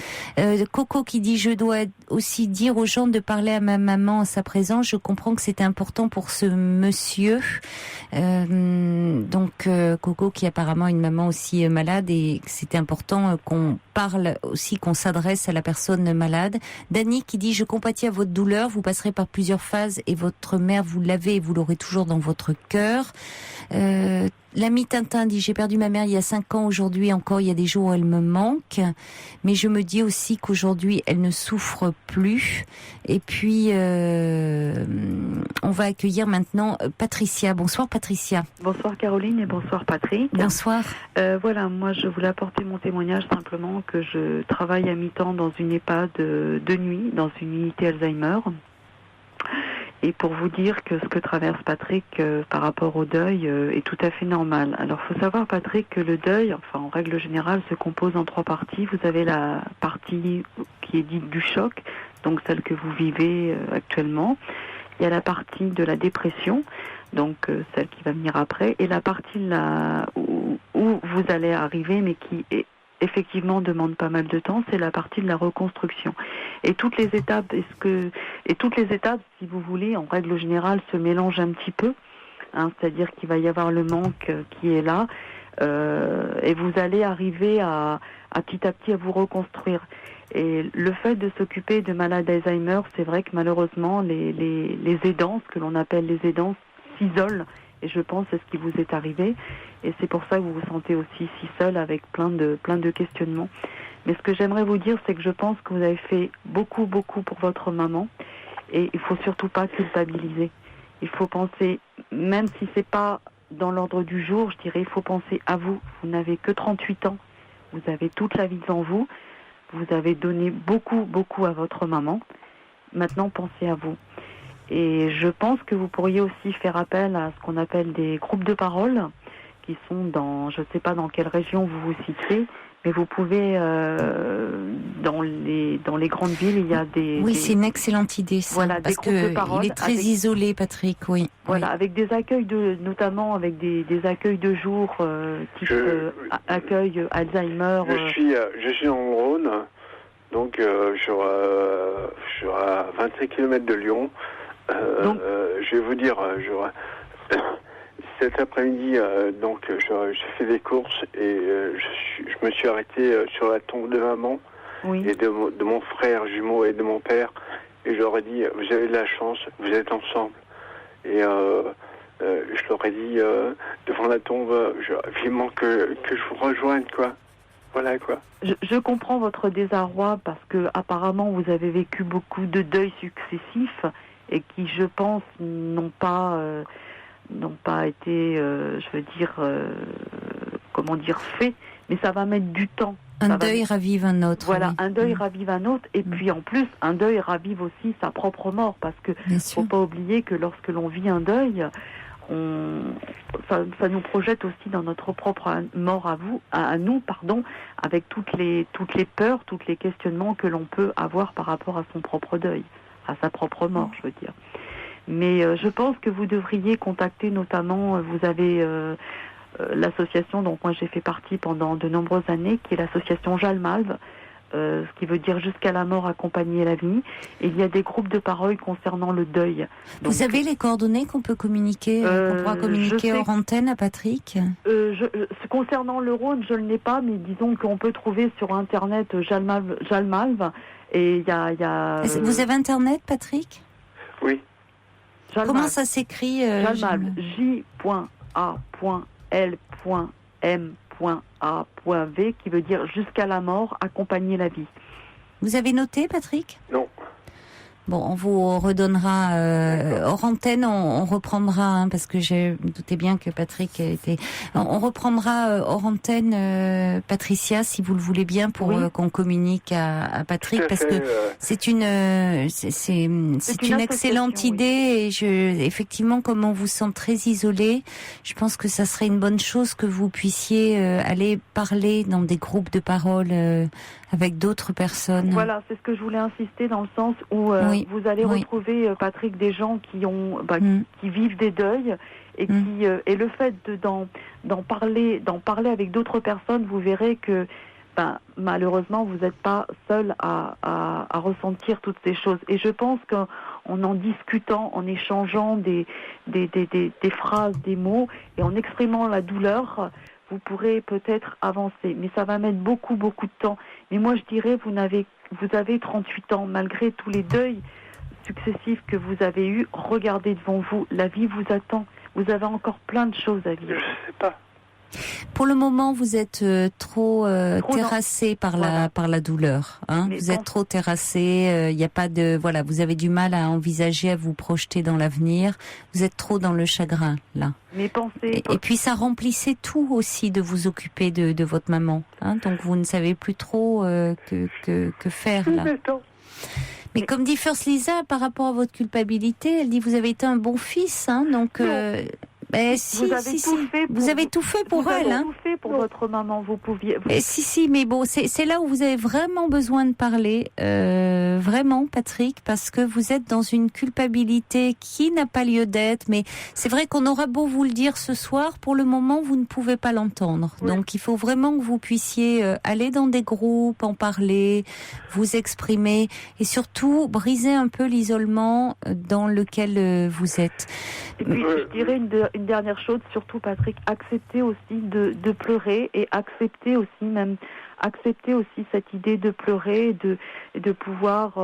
Coco qui dit je dois aussi dire aux gens de parler à ma maman en sa présence. Je comprends que c'était important pour ce monsieur. Donc Coco qui apparemment a une maman aussi malade et que c'était important qu'on parle aussi, qu'on s'adresse à la personne malade. Dany qui dit je compatis à votre douleur, vous passerez par plusieurs phases et votre mère vous l'avez et vous l'aurez toujours dans votre cœur. L'ami Tintin dit j'ai perdu ma mère il y a 5 ans, aujourd'hui encore il y a des jours où elle me manque, mais je me dis aussi qu'aujourd'hui elle ne souffre plus. Et puis on va accueillir maintenant Patricia. Bonsoir Patricia.
Bonsoir Caroline et bonsoir Patrick.
Bonsoir.
Voilà, moi je voulais apporter mon témoignage simplement que je travaille à mi-temps dans une EHPAD de nuit, dans une unité Alzheimer. Et pour vous dire que ce que traverse Patrick par rapport au deuil est tout à fait normal. Alors il faut savoir Patrick que le deuil, enfin en règle générale, se compose en 3 parties. Vous avez la partie qui est dite du choc, donc celle que vous vivez actuellement. Il y a la partie de la dépression, donc celle qui va venir après, et la partie là où vous allez arriver, mais qui est effectivement demande pas mal de temps, c'est la partie de la reconstruction. Et toutes les étapes, si vous voulez, en règle générale, se mélangent un petit peu. C'est-à-dire qu'il va y avoir le manque qui est là, et vous allez arriver à petit à petit à vous reconstruire. Et le fait de s'occuper de malades d'Alzheimer, c'est vrai que malheureusement, les aidants, ce que l'on appelle les aidants, s'isolent. Et je pense que c'est ce qui vous est arrivé. Et c'est pour ça que vous vous sentez aussi si seul avec plein de questionnements. Mais ce que j'aimerais vous dire, c'est que je pense que vous avez fait beaucoup pour votre maman. Et il faut surtout pas culpabiliser. Il faut penser, même si c'est pas dans l'ordre du jour, je dirais, il faut penser à vous. Vous n'avez que 38 ans. Vous avez toute la vie devant vous. Vous avez donné beaucoup à votre maman. Maintenant, pensez à vous. Et je pense que vous pourriez aussi faire appel à ce qu'on appelle des groupes de parole qui sont dans, je ne sais pas dans quelle région vous vous situez, mais vous pouvez, dans les grandes villes, il y a des...
Oui, c'est une excellente idée, ça,
voilà,
parce
des groupes de parole.
Il est très isolé, Patrick, oui.
Voilà,
oui.
Avec des accueils notamment avec des accueils de jour, type accueil Alzheimer.
Je suis en Rhône, donc je suis à 25 km de Lyon. Donc, je vais vous dire, cet après-midi, donc j'ai fait des courses et je me suis arrêté sur la tombe de maman et de mon frère jumeau et de mon père, et je leur ai dit vous avez de la chance, vous êtes ensemble. Et je leur ai dit devant la tombe, vivement que je vous rejoigne, quoi. Voilà, quoi.
Je comprends votre désarroi parce que apparemment vous avez vécu beaucoup de deuils successifs et qui, je pense, n'ont pas été, faits, mais ça va mettre du temps.
Un deuil ravive un autre.
Voilà, un deuil ravive un autre, et puis en plus, un deuil ravive aussi sa propre mort, parce que faut pas oublier que lorsque l'on vit un deuil, ça nous projette aussi dans notre propre mort à nous, avec toutes les peurs, tous les questionnements que l'on peut avoir par rapport à son propre deuil, à sa propre mort, je veux dire. Mais je pense que vous devriez contacter notamment, vous avez l'association dont moi j'ai fait partie pendant de nombreuses années, qui est l'association Jalmalve, ce qui veut dire jusqu'à la mort accompagner la vie. Et il y a des groupes de parole concernant le deuil. Donc,
vous avez les coordonnées qu'on peut communiquer, qu'on pourra communiquer hors antenne à Patrick
concernant le Rhône, je ne l'ai pas, mais disons qu'on peut trouver sur Internet Jalmalve. Et il y a
Vous avez Internet, Patrick?
Oui.
Jalmalve. Comment ça s'écrit
Jalmalve, J.A.L.M.A.V, qui veut dire jusqu'à la mort, accompagner la vie.
Vous avez noté, Patrick?
Non.
Bon, on vous redonnera hors antenne, on reprendra, parce que je me doutais bien que Patrick était... On reprendra hors antenne, Patricia, si vous le voulez bien, pour qu'on communique à Patrick, parce que c'est une excellente idée, et effectivement, comme on vous sent très isolé, je pense que ça serait une bonne chose que vous puissiez aller parler dans des groupes de parole avec d'autres personnes.
Voilà, c'est ce que je voulais insister, dans le sens où vous allez retrouver, Patrick, des gens qui ont qui vivent des deuils, et et le fait d'en parler avec d'autres personnes, vous verrez que malheureusement vous n'êtes pas seul à ressentir toutes ces choses. Et je pense qu'en discutant, en échangeant des phrases, des mots, et en exprimant la douleur, vous pourrez peut-être avancer. Mais ça va mettre beaucoup de temps. Mais moi, je dirais, vous avez 38 ans, malgré tous les deuils successifs que vous avez eus. Regardez devant vous, la vie vous attend. Vous avez encore plein de choses à vivre.
Je sais pas.
Pour le moment, vous êtes trop terrassé par la douleur. Vous êtes trop terrassé. Il n'y a pas de vous avez du mal à envisager, à vous projeter dans l'avenir. Vous êtes trop dans le chagrin là.
Mais pensez.
Et puis ça remplissait tout aussi de vous occuper de votre maman. Donc vous ne savez plus trop que faire là. Mais comme dit First Lisa, par rapport à votre culpabilité, elle dit vous avez été un bon fils, donc. Vous avez tout fait pour elle.
Vous avez tout fait pour votre maman. Vous pouviez.
Mais bon, c'est là où vous avez vraiment besoin de parler, vraiment, Patrick, parce que vous êtes dans une culpabilité qui n'a pas lieu d'être. Mais c'est vrai qu'on aura beau vous le dire ce soir, pour le moment, vous ne pouvez pas l'entendre. Oui. Donc, il faut vraiment que vous puissiez aller dans des groupes, en parler, vous exprimer, et surtout briser un peu l'isolement dans lequel vous êtes.
Et puis, je dirais une dernière chose, surtout, Patrick, accepter aussi de pleurer, et accepter aussi cette idée de pleurer, et de pouvoir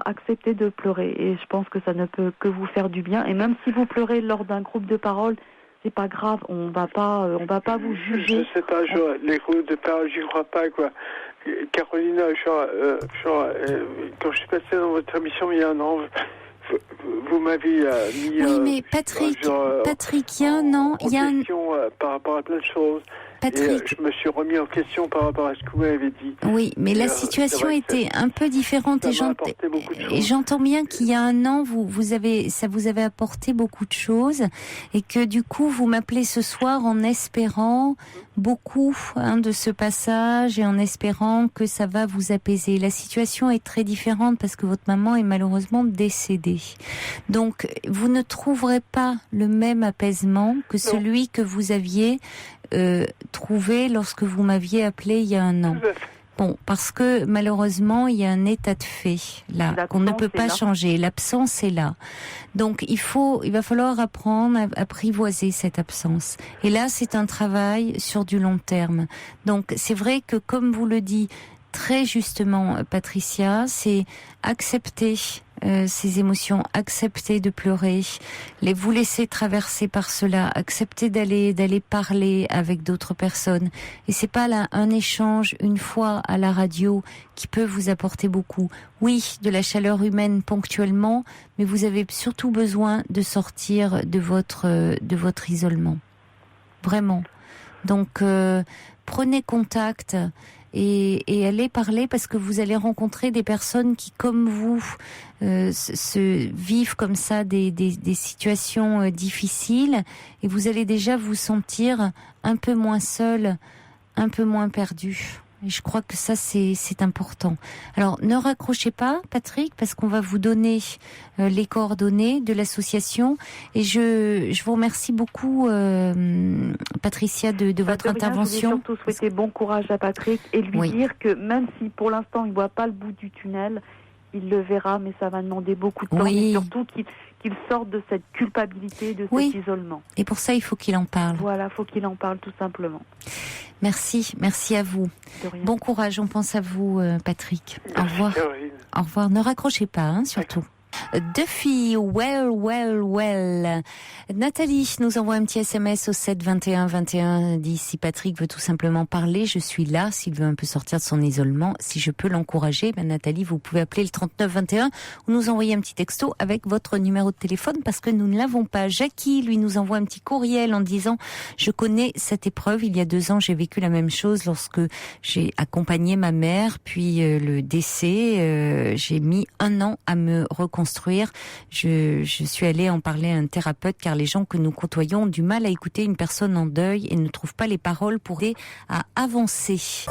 accepter de pleurer. Et je pense que ça ne peut que vous faire du bien. Et même si vous pleurez lors d'un groupe de parole, c'est pas grave, on va pas vous juger.
Je sais pas, les groupes de parole, j'y crois pas, quoi. Carolina, quand je suis passé dans votre émission il y a un an, vous m'avez mis...
Oui, mais Patrick, il y a un an...
Il y a une question par rapport à plein de choses.
Patrick,
je me suis remis en question par rapport à ce que vous m'avez dit.
Oui, mais la situation était un peu différente, et j'entends bien qu'il y a un an, ça vous avait apporté beaucoup de choses, et que du coup, vous m'appelez ce soir en espérant beaucoup de ce passage, et en espérant que ça va vous apaiser. La situation est très différente parce que votre maman est malheureusement décédée. Donc, vous ne trouverez pas le même apaisement que celui que vous aviez trouvé lorsque vous m'aviez appelé il y a un an. Bon, parce que malheureusement, il y a un état de fait là qu'on ne peut pas changer. L'absence est là. Donc il va falloir apprendre à apprivoiser cette absence. Et là, c'est un travail sur du long terme. Donc c'est vrai que, comme vous le dites très justement, Patricia, c'est accepter ces émotions, accepter de pleurer, vous laisser traverser par cela, accepter d'aller parler avec d'autres personnes. Et c'est pas là un échange une fois à la radio qui peut vous apporter beaucoup. Oui, de la chaleur humaine ponctuellement, mais vous avez surtout besoin de sortir de votre isolement. Vraiment. Donc prenez contact. Et allez parler, parce que vous allez rencontrer des personnes qui, comme vous, se vivent comme ça des situations difficiles, et vous allez déjà vous sentir un peu moins seul, un peu moins perdu. Et je crois que ça, c'est important. Alors, ne raccrochez pas, Patrick, parce qu'on va vous donner les coordonnées de l'association. Et je vous remercie beaucoup, Patricia, de votre intervention.
Je voulais surtout souhaiter bon courage à Patrick, et lui dire que même si pour l'instant il ne voit pas le bout du tunnel, il le verra, mais ça va demander beaucoup de temps. Et surtout qu'il sorte de cette culpabilité, de cet isolement.
Et pour ça, il faut qu'il en parle.
Voilà, il faut qu'il en parle, tout simplement.
Merci à vous. Bon courage, on pense à vous, Patrick. Au revoir. Au revoir, ne raccrochez pas, surtout. Duffy, well. Nathalie nous envoie un petit SMS au 7 21 21. Dit si Patrick veut tout simplement parler, je suis là. S'il veut un peu sortir de son isolement, si je peux l'encourager, Nathalie, vous pouvez appeler le 39 21 ou nous envoyer un petit texto avec votre numéro de téléphone parce que nous ne l'avons pas. Jackie, lui, nous envoie un petit courriel en disant je connais cette épreuve. Il y a 2 ans, j'ai vécu la même chose lorsque j'ai accompagné ma mère, puis le décès. J'ai mis 1 an à me reconstruire. Je suis allée en parler à un thérapeute car les gens que nous côtoyons ont du mal à écouter une personne en deuil et ne trouvent pas les paroles pour aider à avancer.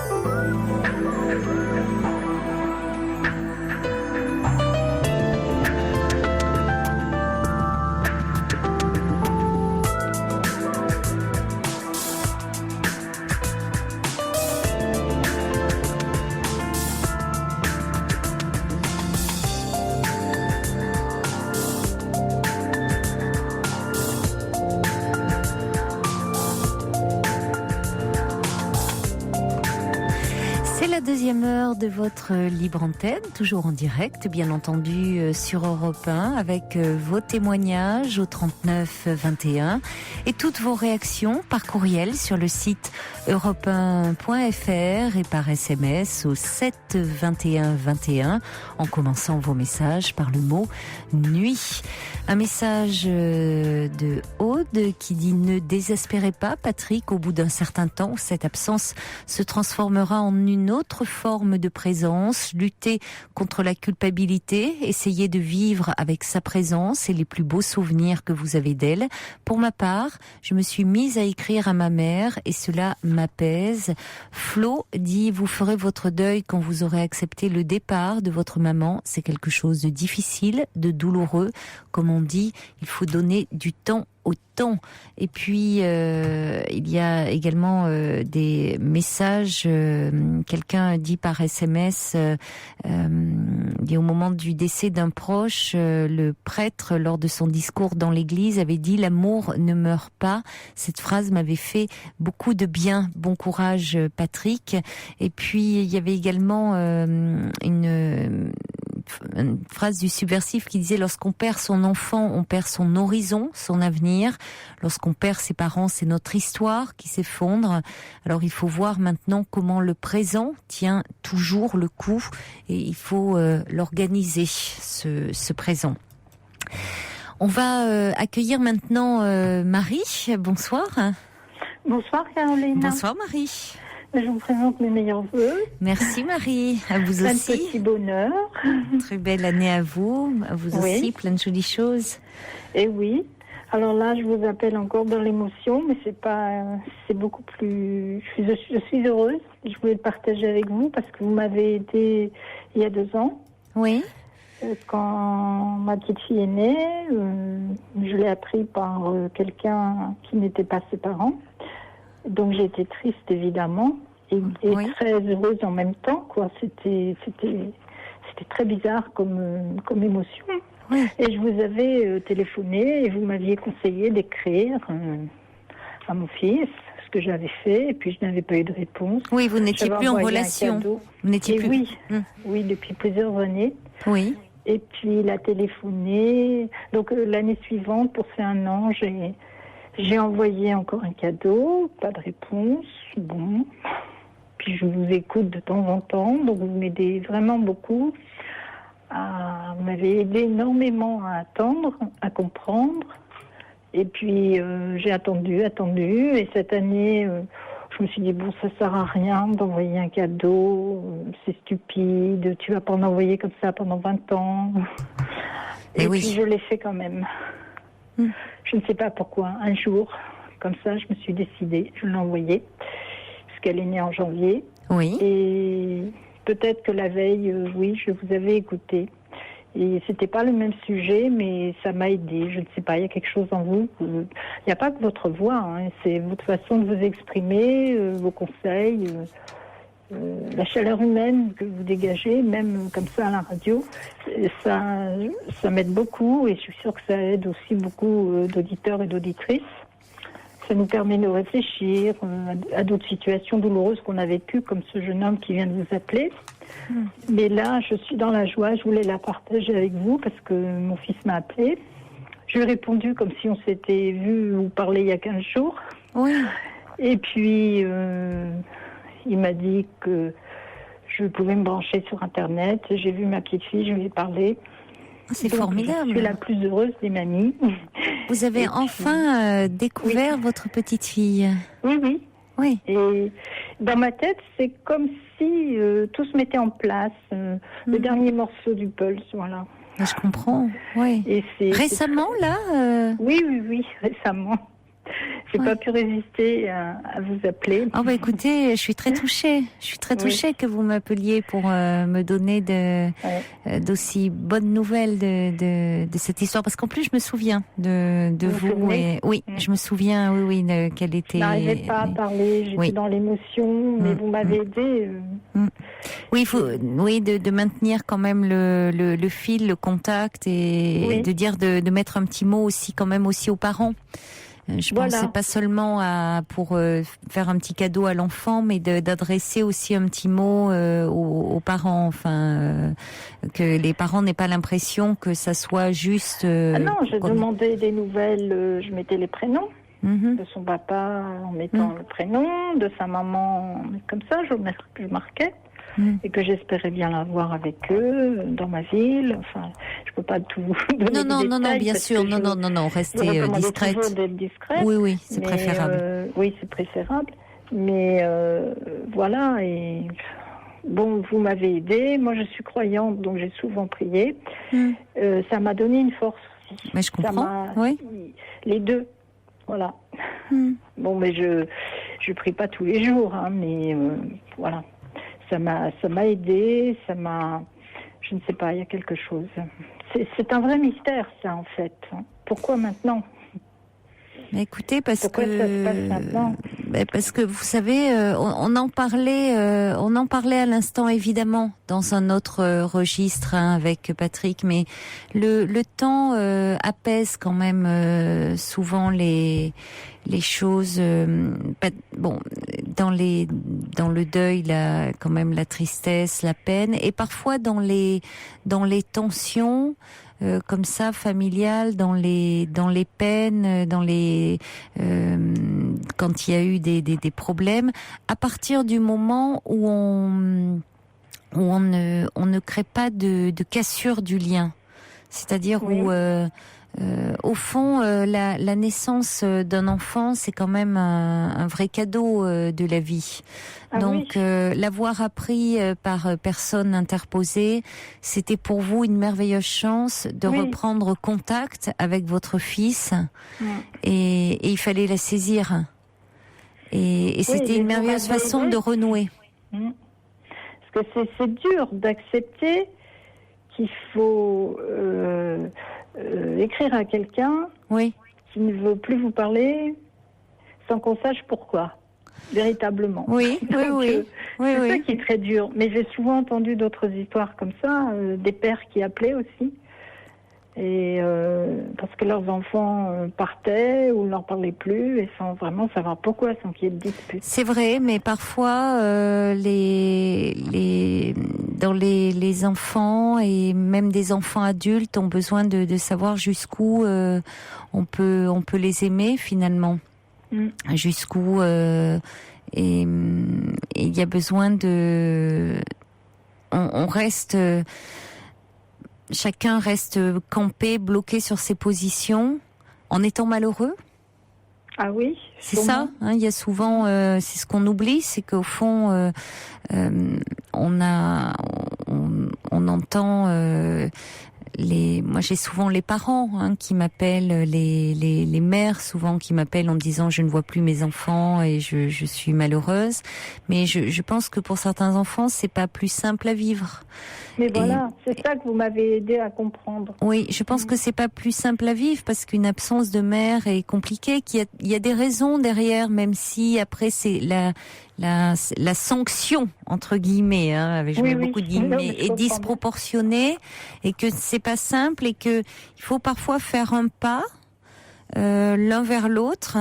Deuxième heure de votre libre antenne, toujours en direct, bien entendu, sur Europe 1, avec vos témoignages au 39 21 et toutes vos réactions par courriel sur le site europe1.fr et par SMS au 7 21 21, en commençant vos messages par le mot nuit. Un message de Aude qui dit « Ne désespérez pas, Patrick, au bout d'un certain temps, cette absence se transformera en une autre forme de présence. Luttez contre la culpabilité, essayez de vivre avec sa présence et les plus beaux souvenirs que vous avez d'elle. Pour ma part, je me suis mise à écrire à ma mère et cela m'apaise. » Flo dit « Vous ferez votre deuil quand vous aurez accepté le départ de votre maman. C'est quelque chose de difficile, de douloureux. Comme on dit, il faut donner du temps au temps. » Et puis il y a également des messages. Quelqu'un dit par SMS, dit au moment du décès d'un proche, le prêtre lors de son discours dans l'église avait dit « L'amour ne meurt pas ». Cette phrase m'avait fait beaucoup de bien. Bon courage, Patrick. Et puis il y avait également une phrase du Subversif qui disait « Lorsqu'on perd son enfant, on perd son horizon, son avenir. Lorsqu'on perd ses parents, c'est notre histoire qui s'effondre. Alors il faut voir maintenant comment le présent tient toujours le coup et il faut l'organiser, ce présent. » On va accueillir maintenant Marie. Bonsoir.
Bonsoir Caroline.
Bonsoir Marie.
Je vous présente mes meilleurs vœux.
Merci Marie, à vous
plein
aussi.
Plein de petits bonheurs.
Très belle année à vous aussi, plein de jolies choses.
Et oui. Alors là, je vous appelle encore dans l'émotion, mais c'est beaucoup plus. Je suis heureuse. Je voulais le partager avec vous parce que vous m'avez aidé il y a 2 ans.
Oui.
Quand ma petite fille est née, je l'ai appris par quelqu'un qui n'était pas ses parents. Donc j'ai été triste évidemment et oui. Très heureuse en même temps, quoi. C'était très bizarre comme émotion. Oui. Et je vous avais téléphoné et vous m'aviez conseillé d'écrire à mon fils ce que j'avais fait et puis je n'avais pas eu de réponse.
Oui, vous n'étiez plus en relation. Vous n'étiez plus.
Oui, oui, depuis plusieurs années.
Oui.
Et puis il a téléphoné. Donc l'année suivante, pour ses 1 an, j'ai envoyé encore un cadeau, pas de réponse, bon. Puis je vous écoute de temps en temps, donc vous m'aidez vraiment beaucoup. Vous m'avez aidé énormément à attendre, à comprendre. Et puis j'ai attendu. Et cette année, je me suis dit, bon, ça sert à rien d'envoyer un cadeau, c'est stupide, tu vas pas en envoyer comme ça pendant 20 ans. Et oui. Puis je l'ai fait quand même. Je ne sais pas pourquoi. Un jour, comme ça, je me suis décidée. Je l'ai envoyée, parce qu'elle est née en janvier.
Oui.
Et peut-être que la veille, oui, je vous avais écouté. Et c'était pas le même sujet, mais ça m'a aidée. Je ne sais pas, il y a quelque chose en vous. Il n'y a pas que votre voix, hein, c'est votre façon de vous exprimer, vos conseils, la chaleur humaine que vous dégagez, même comme ça à la radio. Ça m'aide beaucoup et je suis sûre que ça aide aussi beaucoup d'auditeurs et d'auditrices. Ça nous permet de réfléchir à d'autres situations douloureuses qu'on a vécues, comme ce jeune homme qui vient de vous appeler. Mais là, je suis dans la joie. Je voulais la partager avec vous parce que mon fils m'a appelé. Je lui ai répondu comme si on s'était vu ou parlé il y a 15 jours.
Oui.
Et puis, il m'a dit que je pouvais me brancher sur Internet. J'ai vu ma petite fille, je lui ai parlé.
C'est
Donc,
formidable.
Je suis la plus heureuse des mamies.
Vous avez enfin découvert votre petite fille.
Oui, oui.
Oui.
Et dans ma tête, c'est comme si tout se mettait en place. Le dernier morceau du pulse, voilà.
Je comprends, oui.
Et
récemment, là
Oui, récemment. J'ai pas pu résister à vous appeler.
Oh bah écoutez, je suis très touchée. Je suis très touchée que vous m'appeliez pour me donner d'aussi bonnes nouvelles de cette histoire. Parce qu'en plus, je me souviens de vous. Et, oui, je me souviens, qu'elle était...
Je n'arrivais pas à parler, j'étais dans l'émotion, mais vous m'avez aidé.
Oui, il faut, de maintenir quand même le fil, le contact et de dire de mettre un petit mot aussi quand même aussi aux parents. Je pense que c'est pas seulement pour faire un petit cadeau à l'enfant, mais d'adresser aussi un petit mot aux parents, enfin que les parents n'aient pas l'impression que ça soit juste.
Non, je demandais des nouvelles, je mettais les prénoms de son papa en mettant le prénom, de sa maman comme ça, je marquais. Et que j'espérais bien la voir avec eux dans ma ville. Enfin, je peux pas tout donner
non, bien sûr, non, restez discrète.
Toujours d'être discrète.
Oui, c'est préférable.
Oui, c'est préférable. Mais voilà, et bon, vous m'avez aidée. Moi, je suis croyante, donc j'ai souvent prié. Ça m'a donné une force aussi.
Mais je comprends.
Les deux, voilà. Bon, mais je prie pas tous les jours, hein, mais voilà. Ça m'a aidé, je ne sais pas, il y a quelque chose. C'est un vrai mystère, ça, en fait. Pourquoi maintenant?
Mais écoutez,
Pourquoi ça se passe maintenant?
Parce que vous savez, on en parlait à l'instant évidemment dans un autre registre avec Patrick, mais le temps apaise quand même souvent les choses. Bon, dans le deuil, quand même la tristesse, la peine, et parfois dans les tensions. Comme ça, familiale, dans les peines, quand il y a eu des problèmes, à partir du moment où on ne crée pas de cassure du lien, c'est-à-dire où au fond, la naissance d'un enfant, c'est quand même un vrai cadeau de la vie. Donc, l'avoir appris par personne interposée, c'était pour vous une merveilleuse chance de reprendre contact avec votre fils. Et il fallait la saisir. Et c'était une merveilleuse façon de renouer.
Parce que c'est dur d'accepter qu'il faut... écrire à quelqu'un qui ne veut plus vous parler sans qu'on sache pourquoi, véritablement.
Oui.
C'est ça qui est très dur. Mais j'ai souvent entendu d'autres histoires comme ça, des pères qui appelaient aussi, et parce que leurs enfants partaient ou ne leur parlaient plus et sans vraiment savoir pourquoi, sans qu'il y ait de dispute.
C'est vrai, mais parfois les enfants et même des enfants adultes ont besoin de savoir jusqu'où on peut les aimer finalement, jusqu'où et il y a besoin on reste. Chacun reste campé, bloqué sur ses positions, en étant malheureux.
Ah oui.
C'est ça. Il y a souvent, c'est ce qu'on oublie, c'est qu'au fond, on entend moi j'ai souvent les parents qui m'appellent, les mères souvent qui m'appellent en me disant je ne vois plus mes enfants et je suis malheureuse. Mais je pense que pour certains enfants c'est pas plus simple à vivre.
Mais voilà, c'est ça que vous m'avez aidé à comprendre.
Oui, je pense que c'est pas plus simple à vivre parce qu'une absence de mère est compliquée, qu'il y a des raisons derrière, même si après c'est la sanction entre guillemets, avec je mets beaucoup de guillemets, est disproportionnée et que c'est pas simple et que il faut parfois faire un pas l'un vers l'autre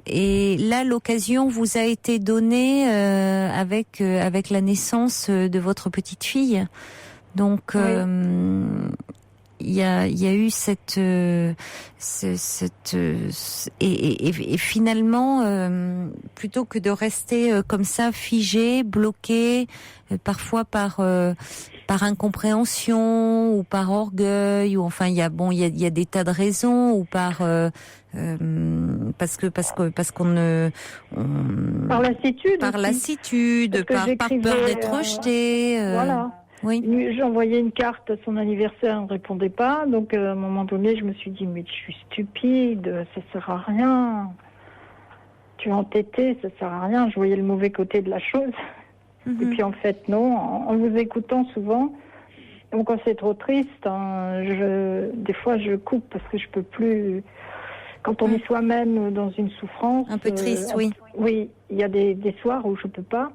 Et là, l'occasion vous a été donnée avec la naissance de votre petite fille. Donc, il y a eu cette et finalement, plutôt que de rester comme ça figé, bloqué, parfois par incompréhension ou par orgueil, ou enfin il y a des tas de raisons, ou par parce qu'on ne
par lassitude,
par peur d'être rejeté.
Voilà.
Oui.
J'ai envoyé une carte à son anniversaire, elle ne répondait pas. Donc, à un moment donné, je me suis dit, mais je suis stupide, ça sert à rien. Tu es entêtée, ça sert à rien. Je voyais le mauvais côté de la chose. Et puis, en fait, non. En vous écoutant souvent, donc quand c'est trop triste, des fois, je coupe parce que je peux plus. Quand on est soi-même dans une souffrance.
Un peu triste, oui.
Oui, il y a des soirs où je peux pas.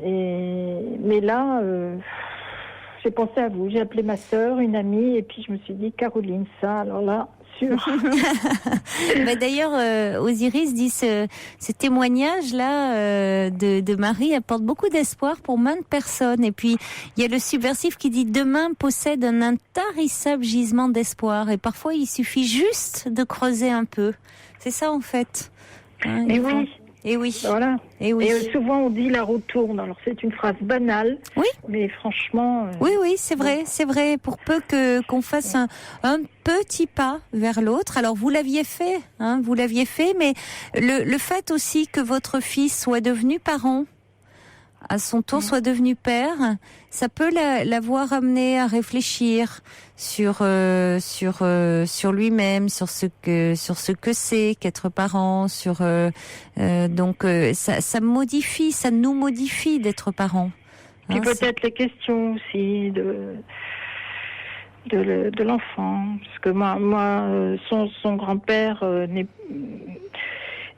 Mais là, j'ai pensé à vous. J'ai appelé ma sœur, une amie, et puis je me suis dit, Caroline, ça, alors là, sûr.
Mais d'ailleurs, Osiris dit ce témoignage-là de Marie apporte beaucoup d'espoir pour maintes personnes. Et puis, il y a le subversif qui dit « Demain possède un intarissable gisement d'espoir ». Et parfois, il suffit juste de creuser un peu. C'est ça, en fait. Hein,
mais oui.
Et oui.
Voilà.
Et oui.
Et souvent on dit la roue tourne. Alors c'est une phrase banale.
Oui.
Mais franchement.
Oui, c'est vrai, c'est vrai. Pour peu qu'on fasse un petit pas vers l'autre. Alors vous l'aviez fait, mais le fait aussi que votre fils soit devenu parent, à son tour soit devenu père, ça peut l'avoir amené à réfléchir sur lui-même, sur ce que c'est qu'être parent, donc ça modifie, ça nous modifie d'être parent.
Puis peut-être les questions aussi de l'enfant, parce que moi son grand-père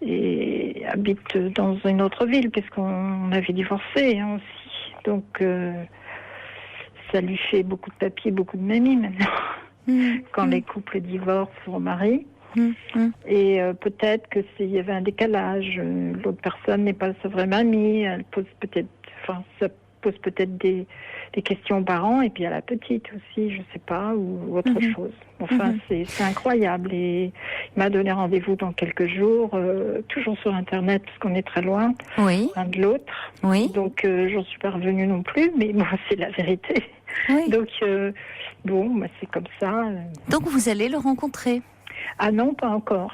et habite dans une autre ville, puisqu'on avait divorcé aussi. Donc, ça lui fait beaucoup de papier, beaucoup de mamie maintenant, quand les couples divorcent ou remarient. Et peut-être que s'il y avait un décalage, l'autre personne n'est pas sa vraie mamie, ça pose peut-être des questions aux parents, et puis à la petite aussi, je sais pas, ou autre chose. Enfin, c'est incroyable. Et il m'a donné rendez-vous dans quelques jours, toujours sur Internet, parce qu'on est très loin, l'un de l'autre. Oui. Donc, j'en suis pas revenue non plus, mais moi, c'est la vérité. Oui. Donc, c'est comme ça.
Donc, vous allez le rencontrer?
Ah non, pas encore.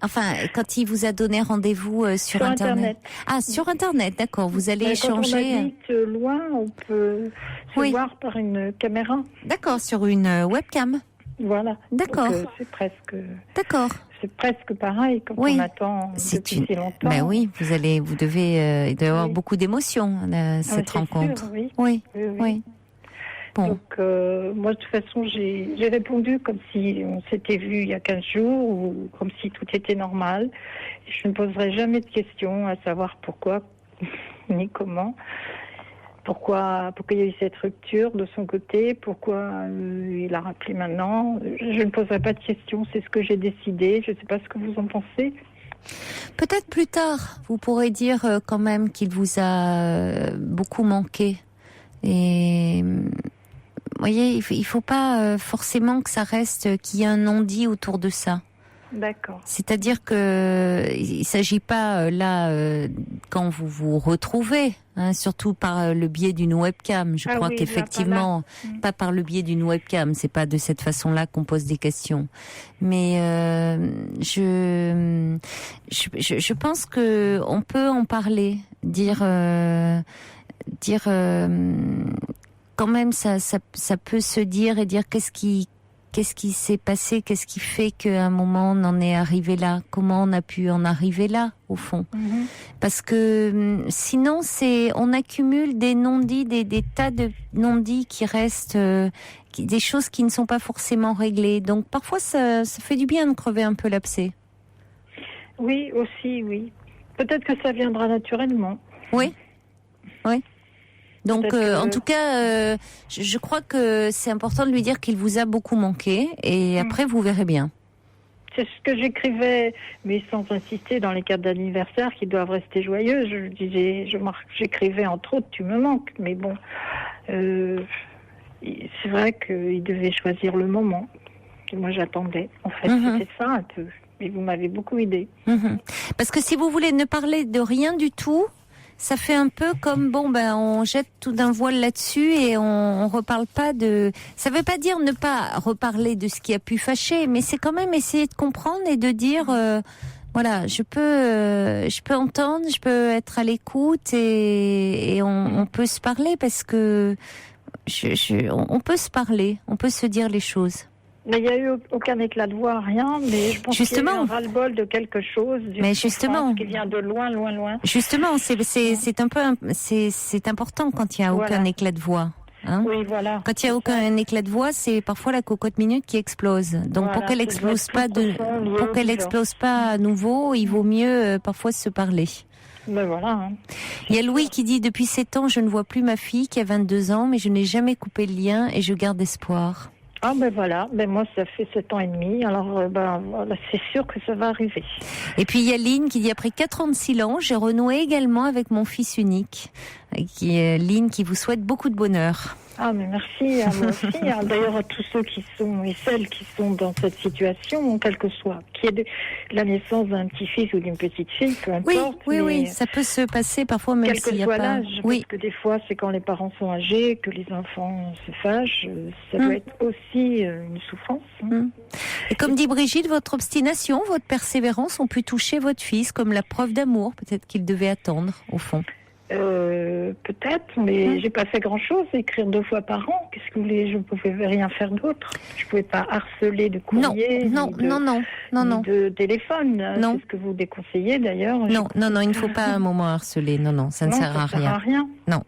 Enfin, quand il vous a donné rendez-vous sur Internet. Ah, sur Internet, d'accord. Vous allez échanger.
Quand on habite loin, on peut se voir par une caméra.
D'accord, sur une webcam.
Voilà.
D'accord.
Donc, c'est presque.
D'accord.
C'est presque pareil quand on attend depuis si longtemps.
Ben oui, il doit y avoir beaucoup d'émotions cette rencontre.
Sûr, oui.
Oui. Bon.
Donc, moi, de toute façon, j'ai répondu comme si on s'était vu il y a 15 jours, ou comme si tout était normal. Je ne poserai jamais de questions à savoir pourquoi, ni comment. Pourquoi il y a eu cette rupture de son côté, pourquoi il a rappelé maintenant. Je ne poserai pas de questions, c'est ce que j'ai décidé. Je ne sais pas ce que vous en pensez.
Peut-être plus tard, vous pourrez dire quand même qu'il vous a beaucoup manqué. Et vous voyez, il faut pas forcément que ça reste, qu'il y ait un non-dit autour de ça.
D'accord.
C'est-à-dire que il s'agit pas quand vous vous retrouvez, surtout par le biais d'une webcam. Je crois qu'effectivement, pas par le biais d'une webcam. C'est pas de cette façon-là qu'on pose des questions. Mais je pense que on peut en parler, dire quand même ça peut se dire et dire qu'est-ce qui s'est passé, qu'est-ce qui fait qu'à un moment on en est arrivé là, comment on a pu en arriver là au fond. Parce que sinon on accumule des non-dits, des tas de non-dits qui restent, des choses qui ne sont pas forcément réglées. Donc parfois ça fait du bien de crever un peu l'abcès.
Oui, aussi, oui. Peut-être que ça viendra naturellement.
Oui. Donc, en tout cas, je crois que c'est important de lui dire qu'il vous a beaucoup manqué, et après vous verrez bien.
c'est ce que j'écrivais, mais sans insister dans les cartes d'anniversaire qui doivent rester joyeuses. J'écrivais entre autres, tu me manques. Mais bon, c'est vrai qu'il devait choisir le moment. Et moi, j'attendais. En fait, c'était ça un peu. Et vous m'avez beaucoup aidé.
Parce que si vous voulez ne parler de rien du tout, ça fait un peu comme, on jette tout d'un voile là-dessus et on reparle pas de... Ça veut pas dire ne pas reparler de ce qui a pu fâcher, mais c'est quand même essayer de comprendre et de dire, voilà, je peux entendre, je peux être à l'écoute et on peut se parler parce que on peut se parler, on peut se dire les choses.
Mais il n'y a eu aucun éclat de voix, rien, mais je pense qu'il y a eu un ras-le-bol de quelque chose, d'une souffrance qui vient de loin, loin, loin.
Justement, c'est un peu, c'est important quand il n'y a aucun éclat de voix. Hein,
oui, voilà.
Quand il n'y a aucun éclat de voix, c'est parfois la cocotte minute qui explose. Donc pour qu'elle explose pas à nouveau, il vaut mieux parfois se parler.
Ben voilà.
Il y a Louis qui dit, depuis 7 ans, je ne vois plus ma fille qui a 22 ans, mais je n'ai jamais coupé le lien et je garde espoir.
Ah ben voilà, moi ça fait 7 ans et demi, alors voilà, c'est sûr que ça va arriver.
Et puis il y a Lynn qui dit, après 4 ans de silence, j'ai renoué également avec mon fils unique. Lynn qui vous souhaite beaucoup de bonheur.
Ah mais merci à moi aussi, d'ailleurs à tous ceux qui sont et celles qui sont dans cette situation, quel que soit, qu'il y ait la naissance d'un petit-fils ou d'une petite-fille, peu importe.
Oui, ça peut se passer parfois même s'il n'y a pas... Quel que soit l'âge,
parce que des fois c'est quand les parents sont âgés, que les enfants se fâchent, ça doit être aussi une souffrance.
Et comme dit Brigitte, votre obstination, votre persévérance ont pu toucher votre fils comme la preuve d'amour, peut-être qu'il devait attendre, au fond.
Peut-être, mais j'ai pas fait grand-chose, écrire 2 fois par an. Qu'est-ce que vous voulez? Je ne pouvais rien faire d'autre. Je pouvais pas harceler de courrier,
non,
de téléphone.
Non.
C'est ce que vous déconseillez d'ailleurs.
Non, il ne faut pas un moment harceler. Non, ça ne sert à rien. Non.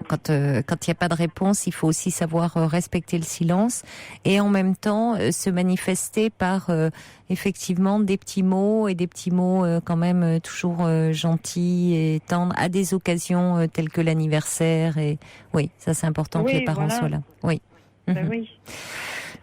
Quand il n'y a pas de réponse, il faut aussi savoir respecter le silence et en même temps se manifester par effectivement des petits mots et des petits mots quand même toujours gentils et tendres à des occasions telles que l'anniversaire. Et oui, ça c'est important que les parents soient là. Oui.
Oui.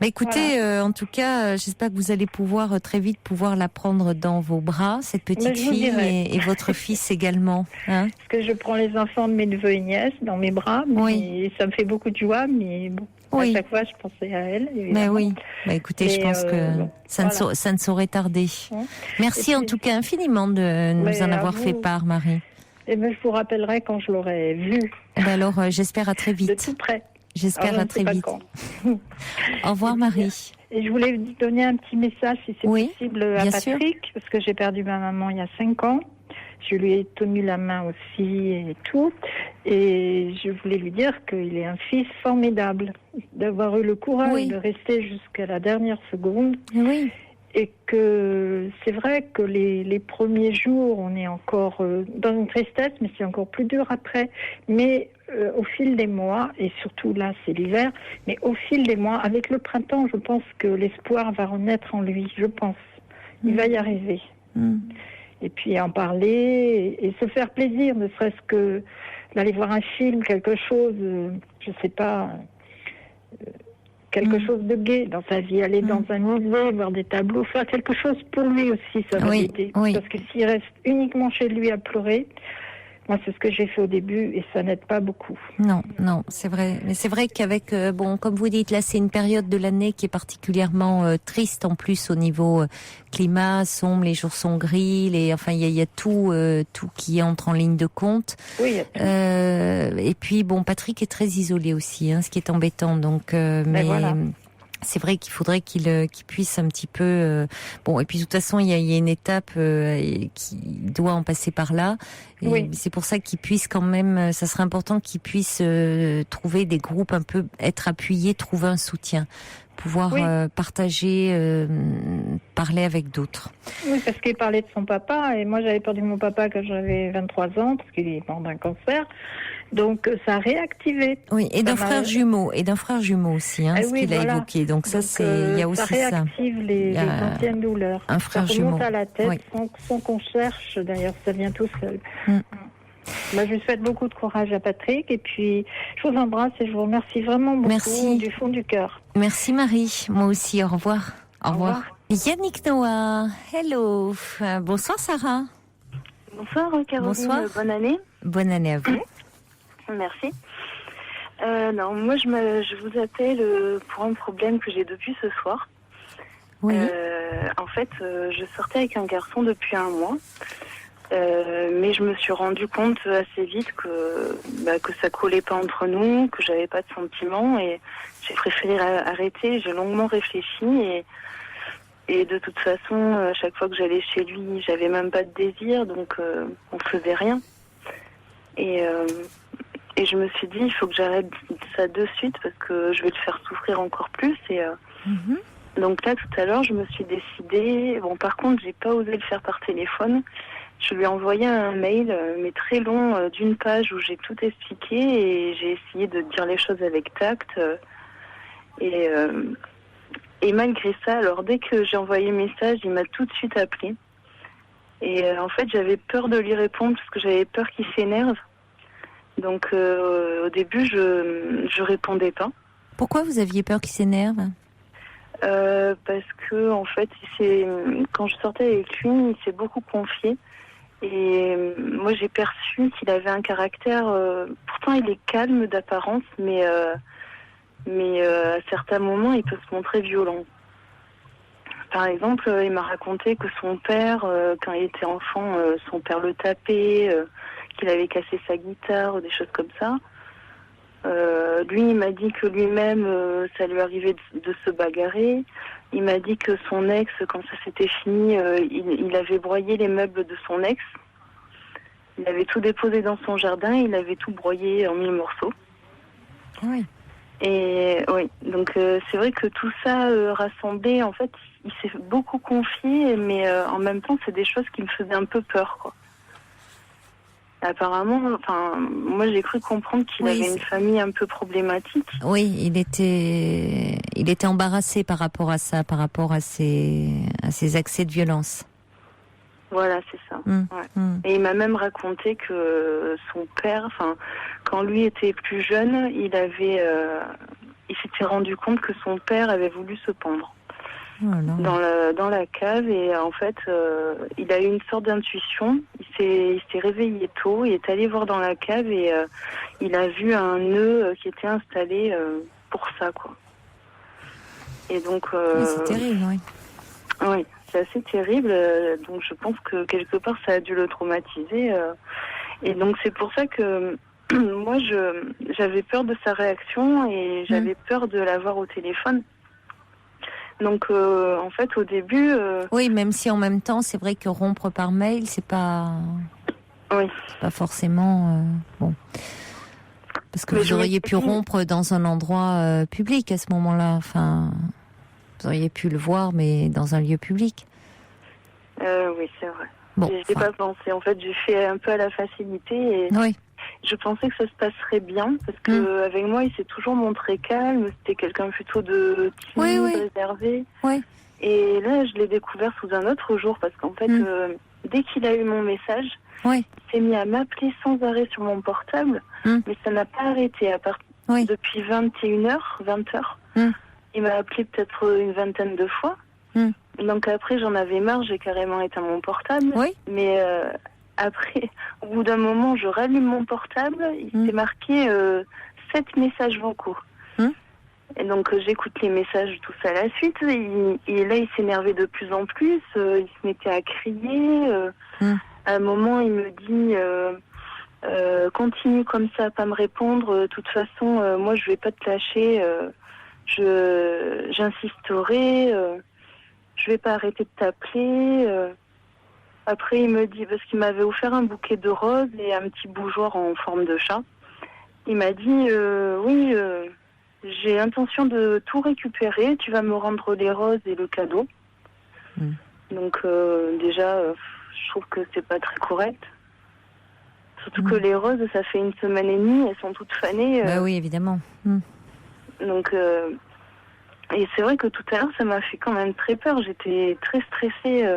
Bah écoutez, en tout cas, j'espère que vous allez pouvoir très vite la prendre dans vos bras, cette petite fille et votre fils également. Hein,
parce que je prends les enfants de mes neveux et nièces dans mes bras, et ça me fait beaucoup de joie, mais bon, à chaque fois je pensais à elle.
Mais oui, écoutez, je pense que ça ne saurait tarder. Merci en tout cas infiniment de nous en avoir fait part, Marie.
Et je vous rappellerai quand je l'aurai vu.
Alors, j'espère à très vite.
De tout près.
J'espère à très vite. Au revoir Marie.
Et je voulais vous donner un petit message, si c'est possible, à Patrick, parce que j'ai perdu ma maman il y a 5 ans. Je lui ai tenu la main aussi et tout. Et je voulais lui dire qu'il est un fils formidable, d'avoir eu le courage de rester jusqu'à la dernière seconde.
Oui.
Et que c'est vrai que les premiers jours, on est encore dans une tristesse, mais c'est encore plus dur après. Mais au fil des mois, et surtout là c'est l'hiver, mais au fil des mois, avec le printemps, je pense que l'espoir va renaître en lui, je pense. Il va y arriver. Et puis en parler et se faire plaisir, ne serait-ce que d'aller voir un film, quelque chose, je sais pas... quelque chose de gai dans sa vie, aller dans un musée, voir des tableaux, faire quelque chose pour lui aussi, ça va l'aider. Parce que s'il reste uniquement chez lui à pleurer, moi c'est ce que j'ai fait au début et ça n'aide pas beaucoup. Non, c'est vrai. Mais c'est vrai qu'avec, comme vous dites, là c'est une période de l'année qui est particulièrement triste en plus au niveau climat, sombre, les jours sont gris, il y a tout qui entre en ligne de compte. Oui. Et puis Patrick est très isolé aussi, ce qui est embêtant. Donc, mais voilà. C'est vrai qu'il faudrait qu'il puisse un petit peu... et puis de toute façon, il y a une étape qui doit en passer par là. Et c'est pour ça qu'il puisse quand même... Ça serait important qu'il puisse trouver des groupes, un peu être appuyé, trouver un soutien, pouvoir partager, parler avec d'autres. Oui, parce qu'il parlait de son papa. Et moi, j'avais perdu mon papa quand j'avais 23 ans, parce qu'il est mort d'un cancer. Donc ça a réactivé. Oui, et d'un frère jumeau, aussi, ce qu'il a évoqué. Donc ça, il y a aussi ça. Ça réactive les anciennes douleurs. Un frère jumeau. Ça remonte à la tête sans qu'on cherche. D'ailleurs, ça vient tout seul. Je lui souhaite beaucoup de courage à Patrick. Et puis, je vous embrasse et je vous remercie vraiment beaucoup du fond du cœur. Merci Marie. Moi aussi. Au revoir. Au revoir.
Yannick Noah, hello. Bonsoir Sarah.
Bonsoir Caroline,
Bonsoir.
Bonne année.
Bonne année à vous.
Merci. Non, moi je vous appelle pour un problème que j'ai depuis ce soir.
Oui.
En fait, je sortais avec un garçon depuis un mois, mais je me suis rendu compte assez vite que ça collait pas entre nous, que j'avais pas de sentiments, et j'ai préféré arrêter. J'ai longuement réfléchi et de toute façon, à chaque fois que j'allais chez lui, j'avais même pas de désir, donc on faisait rien. Et je me suis dit, il faut que j'arrête ça de suite parce que je vais le faire souffrir encore plus. Et donc là, tout à l'heure, je me suis décidée. Bon, par contre, j'ai pas osé le faire par téléphone. Je lui ai envoyé un mail, mais très long, d'une page où j'ai tout expliqué et j'ai essayé de dire les choses avec tact. Et malgré ça, alors dès que j'ai envoyé le message, il m'a tout de suite appelé. Et en fait, j'avais peur de lui répondre parce que j'avais peur qu'il s'énerve. Donc au début, je répondais pas.
Pourquoi vous aviez peur qu'il s'énerve ?
Parce que en fait, quand je sortais avec lui, il s'est beaucoup confié. Et moi, j'ai perçu qu'il avait un caractère. Pourtant, il est calme d'apparence, mais à certains moments, il peut se montrer violent. Par exemple, il m'a raconté que son père, quand il était enfant, son père le tapait, qu'il avait cassé sa guitare, des choses comme ça. Lui, il m'a dit que lui-même, ça lui arrivait de se bagarrer. Il m'a dit que son ex, quand ça s'était fini, il avait broyé les meubles de son ex. Il avait tout déposé dans son jardin, il avait tout broyé en 1000 morceaux.
Oui.
Et oui, donc c'est vrai que tout ça rassemblé, en fait, il s'est beaucoup confié, mais en même temps, c'est des choses qui me faisaient un peu peur, quoi. Apparemment, enfin, moi j'ai cru comprendre qu'il avait une famille un peu problématique.
Oui, il était embarrassé par rapport à ça, par rapport à ses accès de violence.
Voilà, c'est ça. Et il m'a même raconté que son père, enfin, quand lui était plus jeune, il s'était rendu compte que son père avait voulu se pendre dans la cave, et en fait, il a eu une sorte d'intuition. Il s'est réveillé tôt, il est allé voir dans la cave et il a vu un nœud qui était installé pour ça, quoi. Et donc,
c'est terrible, oui.
Oui, c'est assez terrible. Donc, je pense que quelque part, ça a dû le traumatiser. Et donc, c'est pour ça que moi, j'avais peur de sa réaction et j'avais peur de l'avoir au téléphone. Donc, en fait, au début...
Oui, même si en même temps, c'est vrai que rompre par mail, c'est pas forcément... bon. Parce que vous auriez pu rompre dans un endroit public à ce moment-là. Enfin, vous auriez pu le voir, mais dans un lieu public.
Oui, c'est vrai.
Bon,
j'ai pas pensé. En fait, j'ai fait un peu à la facilité et je pensais que ça se passerait bien parce que avec moi, il s'est toujours montré calme. C'était quelqu'un plutôt de timide, réservé. Oui. Et là, je l'ai découvert sous un autre jour parce qu'en fait, dès qu'il a eu mon message, il s'est mis à m'appeler sans arrêt sur mon portable, mais ça n'a pas arrêté. Depuis 21h, 20h, il m'a appelé peut-être une vingtaine de fois. Donc après, j'en avais marre, j'ai carrément éteint mon portable. Mais après, au bout d'un moment, je rallume mon portable, il s'est marqué 7 messages vocaux. Et donc j'écoute les messages, tout ça à la suite. Et là, il s'énervait de plus en plus, il se mettait à crier. À un moment, il me dit continue comme ça à pas me répondre. De toute façon, moi, je vais pas te lâcher. J'insisterai. Je vais pas arrêter de t'appeler. Après, il me dit, parce qu'il m'avait offert un bouquet de roses et un petit bougeoir en forme de chat. Il m'a dit, oui, j'ai intention de tout récupérer. Tu vas me rendre les roses et le cadeau. Donc, déjà, je trouve que c'est pas très correct. Surtout que les roses, ça fait 1 semaine et demie, elles sont toutes fanées.
Bah oui, évidemment.
Donc... Et c'est vrai que tout à l'heure, ça m'a fait quand même très peur. J'étais très stressée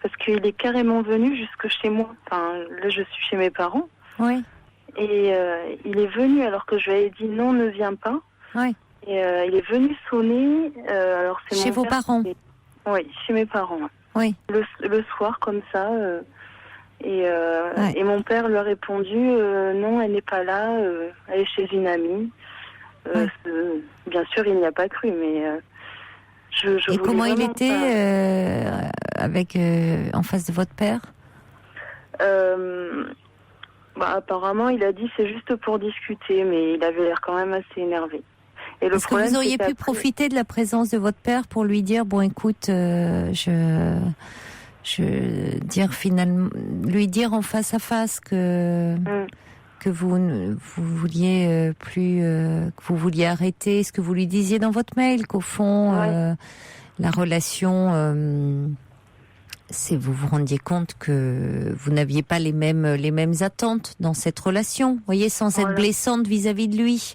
parce qu'il est carrément venu jusque chez moi. Enfin, là, je suis chez mes parents. Oui. Et il est venu alors que je lui avais dit non, ne viens pas. Oui. Et il est venu sonner. Alors c'est
chez vos parents.
Oui, chez mes parents.
Oui.
Le soir, comme ça. Et mon père lui a répondu non, elle n'est pas là, elle est chez une amie. Bien sûr, il n'y a pas cru, mais je
Et comment il était en face de votre père?
Apparemment, il a dit c'est juste pour discuter, mais il avait l'air quand même assez énervé. Et
Est-ce que vous auriez pu profiter de la présence de votre père pour lui dire bon, écoute, lui dire en face à face que vous vouliez plus, que vous vouliez arrêter ce que vous lui disiez dans votre mail, qu'au fond la relation, vous vous rendiez compte que vous n'aviez pas les mêmes attentes dans cette relation, vous voyez, sans être blessante vis-à-vis de lui.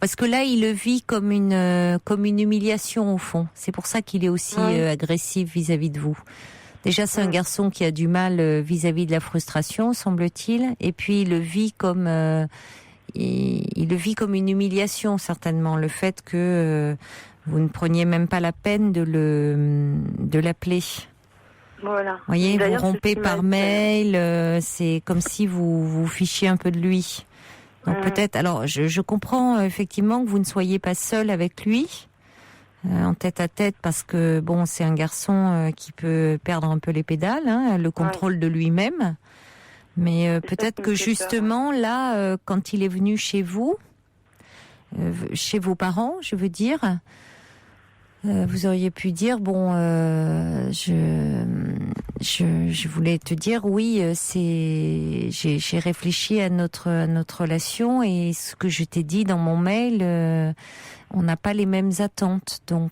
Parce que là, il le vit comme une humiliation au fond. C'est pour ça qu'il est aussi agressif vis-à-vis de vous. Déjà, c'est un garçon qui a du mal vis-à-vis de la frustration, semble-t-il. Et puis, il le vit comme une humiliation, certainement. Le fait que vous ne preniez même pas la peine de l'appeler.
Voilà.
Vous voyez, vous rompez par mail. C'est comme si vous fichiez un peu de lui. Donc peut-être. Alors, je comprends effectivement que vous ne soyez pas seul avec lui. En tête à tête, parce que bon, c'est un garçon qui peut perdre un peu les pédales, le contrôle de lui-même. Mais peut-être que justement là, quand il est venu chez vous, chez vos parents, je veux dire, vous auriez pu dire bon, je voulais te dire oui, j'ai réfléchi à notre relation et ce que je t'ai dit dans mon mail. On n'a pas les mêmes attentes, donc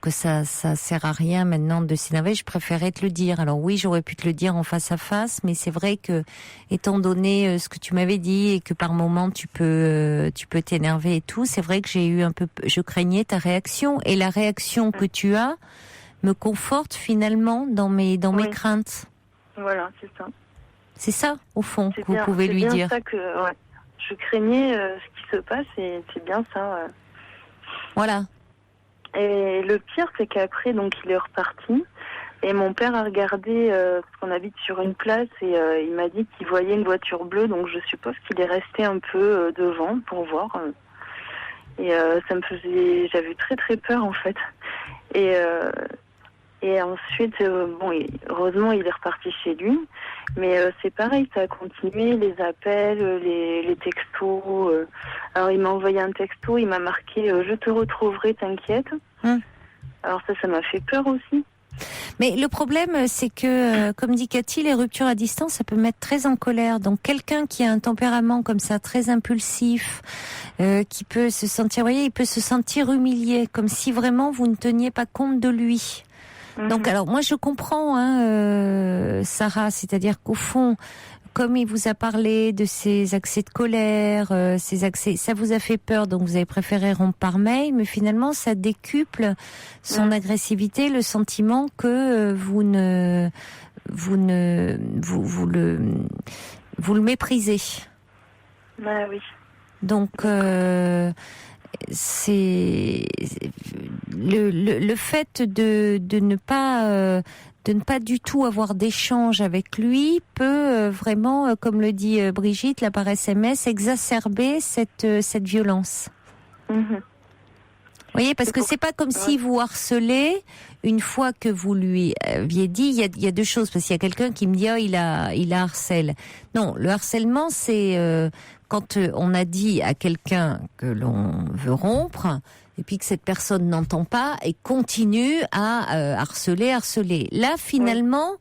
ça sert à rien maintenant de s'énerver. Je préférais te le dire. Alors oui, j'aurais pu te le dire en face à face, mais c'est vrai que, étant donné ce que tu m'avais dit et que par moments tu peux t'énerver et tout, c'est vrai que je craignais ta réaction, et la réaction que tu as me conforte finalement dans mes craintes.
Voilà, c'est ça.
C'est ça, au fond, que vous pouvez lui dire.
C'est bien ça que je craignais ce qui se passe, et c'est bien ça.
Voilà.
Et le pire, c'est qu'après, donc, il est reparti. Et mon père a regardé, parce qu'on habite sur une place, et il m'a dit qu'il voyait une voiture bleue. Donc, je suppose qu'il est resté un peu devant pour voir. Et ça me faisait... J'avais très, très peur, en fait. Et ensuite, heureusement, il est reparti chez lui. Mais c'est pareil, ça a continué, les appels, les textos. Alors, il m'a envoyé un texto, il m'a marqué « Je te retrouverai, t'inquiète ». Alors ça m'a fait peur aussi.
Mais le problème, c'est que, comme dit Cathy, les ruptures à distance, ça peut mettre très en colère. Donc quelqu'un qui a un tempérament comme ça, très impulsif, qui peut se sentir, vous voyez, il peut se sentir humilié, comme si vraiment vous ne teniez pas compte de lui. Donc alors moi je comprends Sarah, c'est-à-dire qu'au fond, comme il vous a parlé de ses accès de colère, ça vous a fait peur, donc vous avez préféré rompre par mail, mais finalement ça décuple son agressivité, le sentiment que vous le méprisez.
Oui.
Donc c'est le fait de ne pas du tout avoir d'échange avec lui peut vraiment, comme le dit Brigitte, là par SMS, exacerber cette violence. Vous voyez, parce que c'est pas comme si vous harcelez une fois que vous lui aviez dit. Il y a deux choses, parce qu'il y a quelqu'un qui me dit il a harcèle. Non, le harcèlement c'est quand on a dit à quelqu'un que l'on veut rompre, et puis que cette personne n'entend pas et continue à harceler. Là, finalement,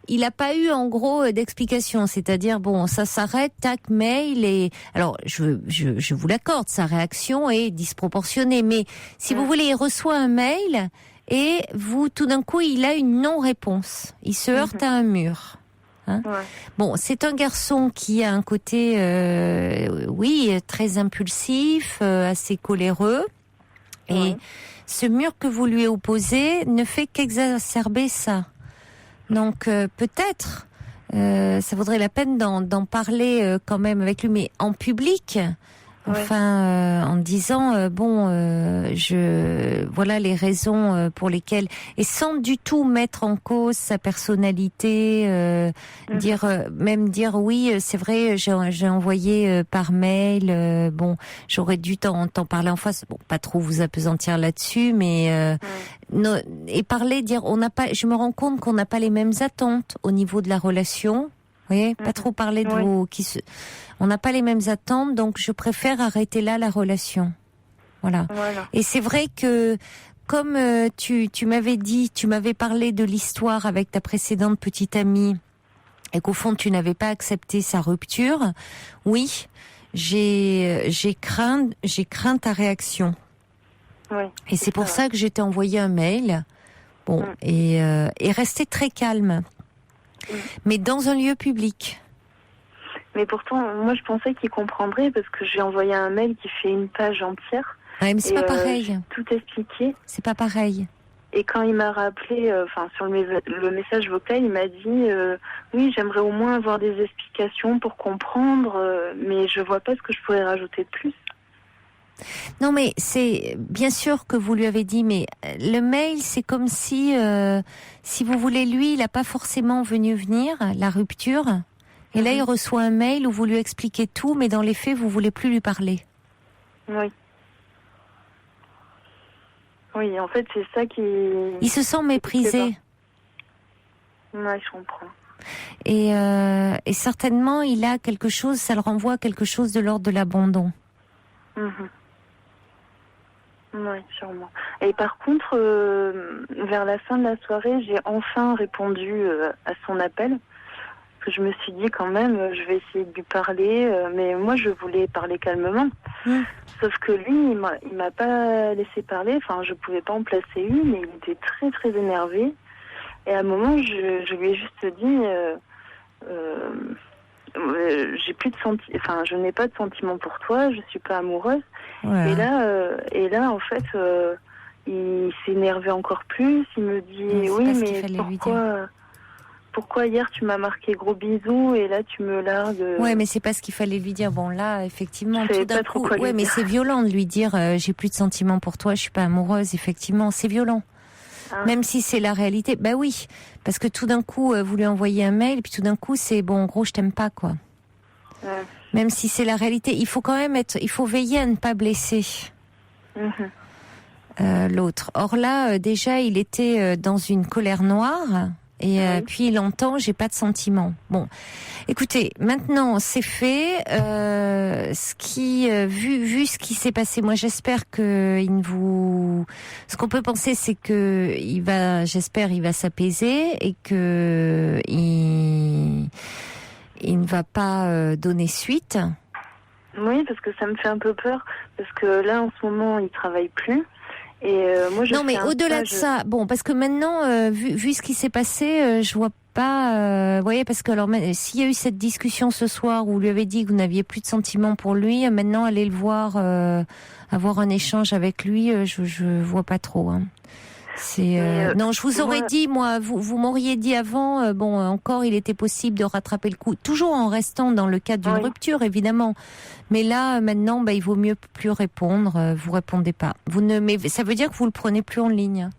il n'a pas eu, en gros, d'explication. C'est-à-dire, bon, ça s'arrête, tac, mail, et... Alors, je vous l'accorde, sa réaction est disproportionnée. Mais, si vous voulez, il reçoit un mail, et tout d'un coup, il a une non-réponse. Il se heurte à un mur. Bon, c'est un garçon qui a un côté, très impulsif, assez coléreux. Et ce mur que vous lui opposez ne fait qu'exacerber ça. Donc peut-être, ça vaudrait la peine d'en parler quand même avec lui, mais en public. Enfin, en disant voilà les raisons pour lesquelles, et sans du tout mettre en cause sa personnalité, dire oui, c'est vrai, j'ai envoyé par mail, j'aurais dû t'en parler en face. Bon, pas trop vous appesantir là-dessus, mais et parler, dire je me rends compte qu'on n'a pas les mêmes attentes au niveau de la relation. Vous voyez, pas trop parler de on n'a pas les mêmes attentes, donc je préfère arrêter là la relation. Voilà. Et c'est vrai que, comme tu m'avais dit, tu m'avais parlé de l'histoire avec ta précédente petite amie, et qu'au fond tu n'avais pas accepté sa rupture, oui, j'ai craint ta réaction. Et c'est pour ça que je t'ai envoyé un mail. Et rester très calme. Mais dans un lieu public.
Mais pourtant, moi je pensais qu'il comprendrait parce que j'ai envoyé un mail qui fait une page entière.
Ouais, mais c'est pas pareil.
J'ai tout expliqué.
C'est pas pareil.
Et quand il m'a rappelé, sur le message vocal, il m'a dit oui, j'aimerais au moins avoir des explications pour comprendre, mais je vois pas ce que je pourrais rajouter de plus.
Non, mais c'est bien sûr que vous lui avez dit, mais le mail, c'est comme si vous voulez, lui, il n'a pas forcément venir, la rupture, et là, il reçoit un mail où vous lui expliquez tout, mais dans les faits, vous voulez plus lui parler.
Oui. Oui, en fait, c'est ça qui...
Il se sent méprisé.
Oui, je comprends.
Et certainement, il a quelque chose, ça le renvoie à quelque chose de l'ordre de l'abandon.
Oui, sûrement. Et par contre, vers la fin de la soirée, j'ai enfin répondu à son appel. Parce que je me suis dit quand même, je vais essayer de lui parler, mais moi je voulais parler calmement. Sauf que lui, il m'a pas laissé parler. Enfin, je pouvais pas en placer une, mais il était très très énervé. Et à un moment, je lui ai juste dit, j'ai plus de je n'ai pas de sentiments pour toi, je suis pas amoureuse. Ouais. Et là, en fait, il s'est énervé encore plus. Il me dit oui, mais pourquoi hier tu m'as marqué gros bisous et là tu me largues.
Ouais, mais c'est pas ce qu'il fallait lui dire. Bon, là, effectivement, tout d'un coup, mais c'est violent de lui dire j'ai plus de sentiments pour toi, je suis pas amoureuse. Effectivement, c'est violent. Même si c'est la réalité, bah oui, parce que tout d'un coup, vous lui envoyez un mail, et puis tout d'un coup, c'est bon, en gros, je t'aime pas, quoi. Même si c'est la réalité, il faut quand même il faut veiller à ne pas blesser l'autre. Or là, déjà, il était dans une colère noire. Et puis il entend, j'ai pas de sentiments. Bon, écoutez, maintenant c'est fait. Vu ce qui s'est passé, moi j'espère que ce qu'on peut penser, c'est que il va s'apaiser et que il ne va pas donner suite.
Oui, parce que ça me fait un peu peur, parce que là en ce moment il travaille plus. Et moi,
non, mais au-delà de ça, bon, parce que maintenant, vu ce qui s'est passé, je vois pas, vous voyez, parce que alors, s'il y a eu cette discussion ce soir où vous lui avez dit que vous n'aviez plus de sentiments pour lui, maintenant aller le voir, avoir un échange avec lui, je vois pas trop. Hein. Non, je vous aurais dit, moi, vous m'auriez dit avant, encore il était possible de rattraper le coup, toujours en restant dans le cadre d'une rupture, évidemment. Mais là, maintenant, il vaut mieux plus répondre. Vous répondez pas. Mais ça veut dire que vous le prenez plus en ligne.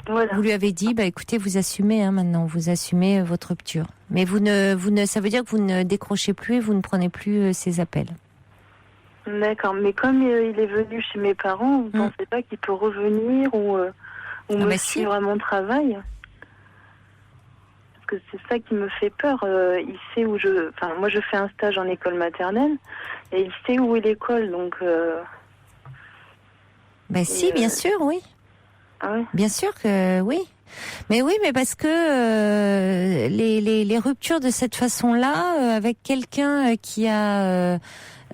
Voilà.
Vous lui avez dit, écoutez, vous assumez maintenant, vous assumez votre rupture. Mais ça veut dire que vous ne décrochez plus et vous ne prenez plus ses appels.
D'accord. Mais comme il est venu chez mes parents, vous pensez pas qu'il peut revenir ou me suivre à mon travail? Parce que c'est ça qui me fait peur. Il sait où moi je fais un stage en école maternelle et il sait où est l'école, donc...
si, bien sûr, oui.
Ah oui.
Bien sûr que oui. Mais oui, mais parce que les ruptures de cette façon-là, avec quelqu'un qui a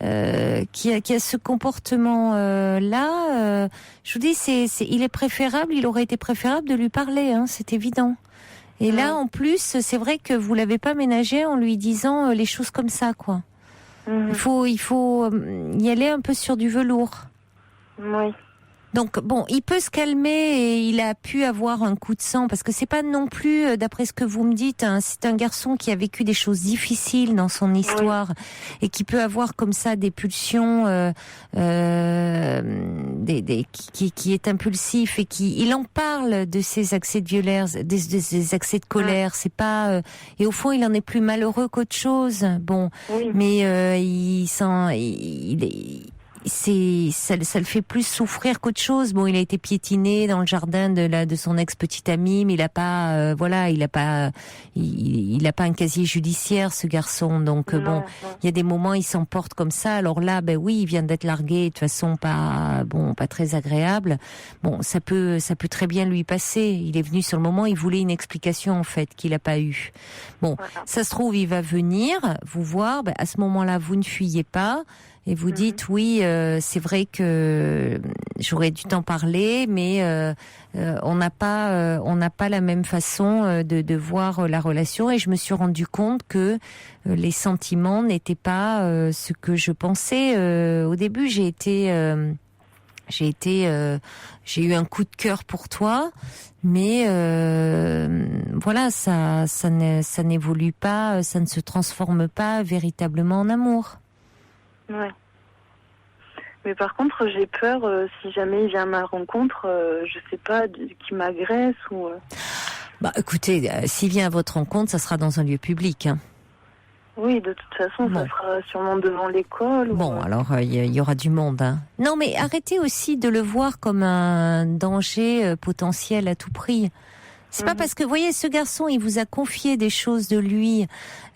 ce comportement là, je vous dis, il aurait été préférable de lui parler, hein, c'est évident. Et là, en plus, c'est vrai que vous l'avez pas ménagé en lui disant les choses comme ça, quoi. Il faut y aller un peu sur du velours.
Oui.
Donc bon, il peut se calmer et il a pu avoir un coup de sang parce que c'est pas non plus, d'après ce que vous me dites, c'est un garçon qui a vécu des choses difficiles dans son histoire et qui peut avoir comme ça des pulsions, qui est impulsif et il en parle de ses accès de violence, des accès de colère. C'est pas et au fond il en est plus malheureux qu'autre chose. Bon, mais ça le fait plus souffrir qu'autre chose. Bon, il a été piétiné dans le jardin de son ex-petite amie, mais il a pas un casier judiciaire, ce garçon. Donc il y a des moments il s'emporte comme ça. Alors là, oui, il vient d'être largué de toute façon pas très agréable. Bon, ça peut très bien lui passer. Il est venu sur le moment, il voulait une explication en fait qu'il a pas eu. Bon, ça se trouve il va venir vous voir. À ce moment-là, vous ne fuyez pas. Et vous dites oui, c'est vrai que j'aurais dû t'en parler, mais on n'a pas la même façon de voir la relation. Et je me suis rendu compte que les sentiments n'étaient pas ce que je pensais au début. J'ai eu un coup de cœur pour toi, mais voilà, ça n'évolue pas, ça ne se transforme pas véritablement en amour.
Ouais. Mais par contre, j'ai peur, si jamais il vient à ma rencontre, je sais pas, qu'il m'agresse ou...
Écoutez, s'il vient à votre rencontre, ça sera dans un lieu public. Hein.
Oui, de toute façon, ça sera sûrement devant l'école.
Alors, il y aura du monde. Hein. Non, mais arrêtez aussi de le voir comme un danger potentiel à tout prix. C'est pas parce que, vous voyez, ce garçon, il vous a confié des choses de lui,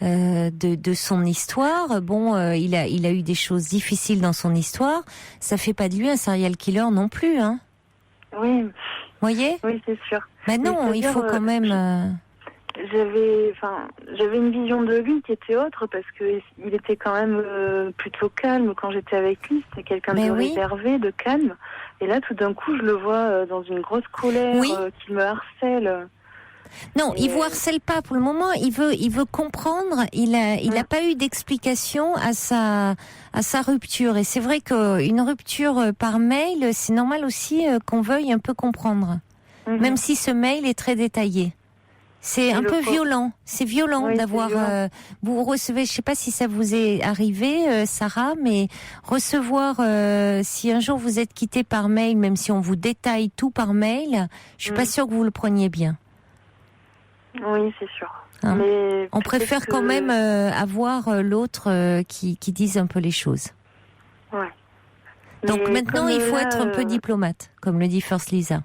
de son histoire. Bon, il a eu des choses difficiles dans son histoire. Ça fait pas de lui un serial killer non plus, hein.
Oui.
Vous voyez ?
Oui, c'est sûr.
Mais non, il faut quand même...
J'avais une vision de lui qui était autre parce que il était quand même plutôt calme quand j'étais avec lui. C'était quelqu'un de réservé, de calme. Et là, tout d'un coup, je le vois dans une grosse colère, qui me harcèle.
Non, il vous harcèle pas pour le moment. Il veut comprendre. Il a pas eu d'explication à sa rupture. Et c'est vrai qu'une rupture par mail, c'est normal aussi qu'on veuille un peu comprendre, même si ce mail est très détaillé. C'est un peu violent. C'est violent d'avoir. Vous recevez, je sais pas si ça vous est arrivé, Sarah, mais recevoir. Si un jour vous êtes quitté par mail, même si on vous détaille tout par mail, je suis pas sûre que vous le preniez bien.
Oui, c'est sûr.
Hein, mais on préfère quand même avoir l'autre qui dise un peu les choses.
Ouais.
Donc maintenant, il faut être un peu diplomate, comme le dit First Lisa.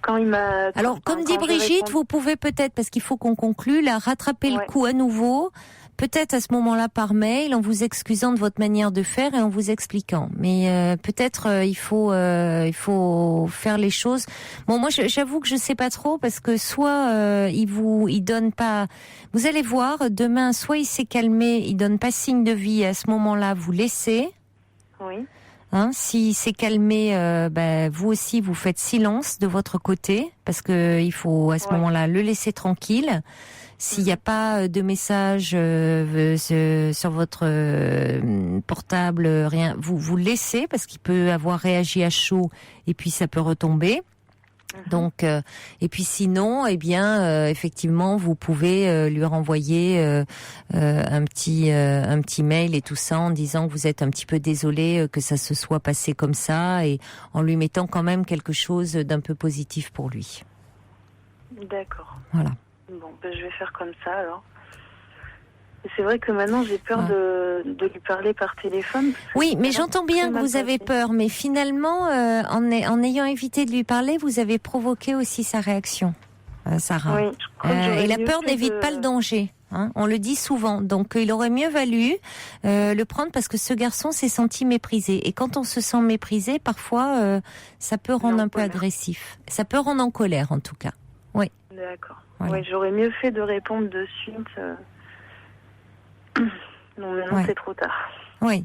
Quand il m'a...
Alors, comme dit Brigitte, vous pouvez peut-être, parce qu'il faut qu'on conclue, là, rattraper le coup à nouveau, peut-être à ce moment-là par mail, en vous excusant de votre manière de faire et en vous expliquant. Mais peut-être il faut faire les choses. Bon, moi, j'avoue que je sais pas trop, parce que soit il donne pas... Vous allez voir, demain, soit il s'est calmé, il donne pas signe de vie, et à ce moment-là, vous laissez.
Oui.
Hein, si c'est calmé, vous aussi vous faites silence de votre côté parce que il faut à ce moment-là le laisser tranquille. S'il n'y a pas de message sur votre portable, rien, vous laissez parce qu'il peut avoir réagi à chaud et puis ça peut retomber. Donc, et puis sinon, effectivement, vous pouvez lui renvoyer un petit mail et tout ça en disant que vous êtes un petit peu désolé que ça se soit passé comme ça et en lui mettant quand même quelque chose d'un peu positif pour lui.
D'accord.
Voilà.
Bon, je vais faire comme ça alors. Et c'est vrai que maintenant j'ai peur de lui parler par téléphone.
Oui, mais j'entends bien que vous avez peur, mais finalement, en ayant évité de lui parler, vous avez provoqué aussi sa réaction, Sarah.
Oui, je crois que
et la peur n'évite pas le danger. Hein, on le dit souvent. Donc, il aurait mieux valu le prendre parce que ce garçon s'est senti méprisé. Et quand on se sent méprisé, parfois, ça peut rendre un peu agressif. Ça peut rendre en colère, en tout cas. Oui.
D'accord.
Voilà.
Oui, j'aurais mieux fait de répondre de suite. Non, maintenant c'est trop tard.
Oui.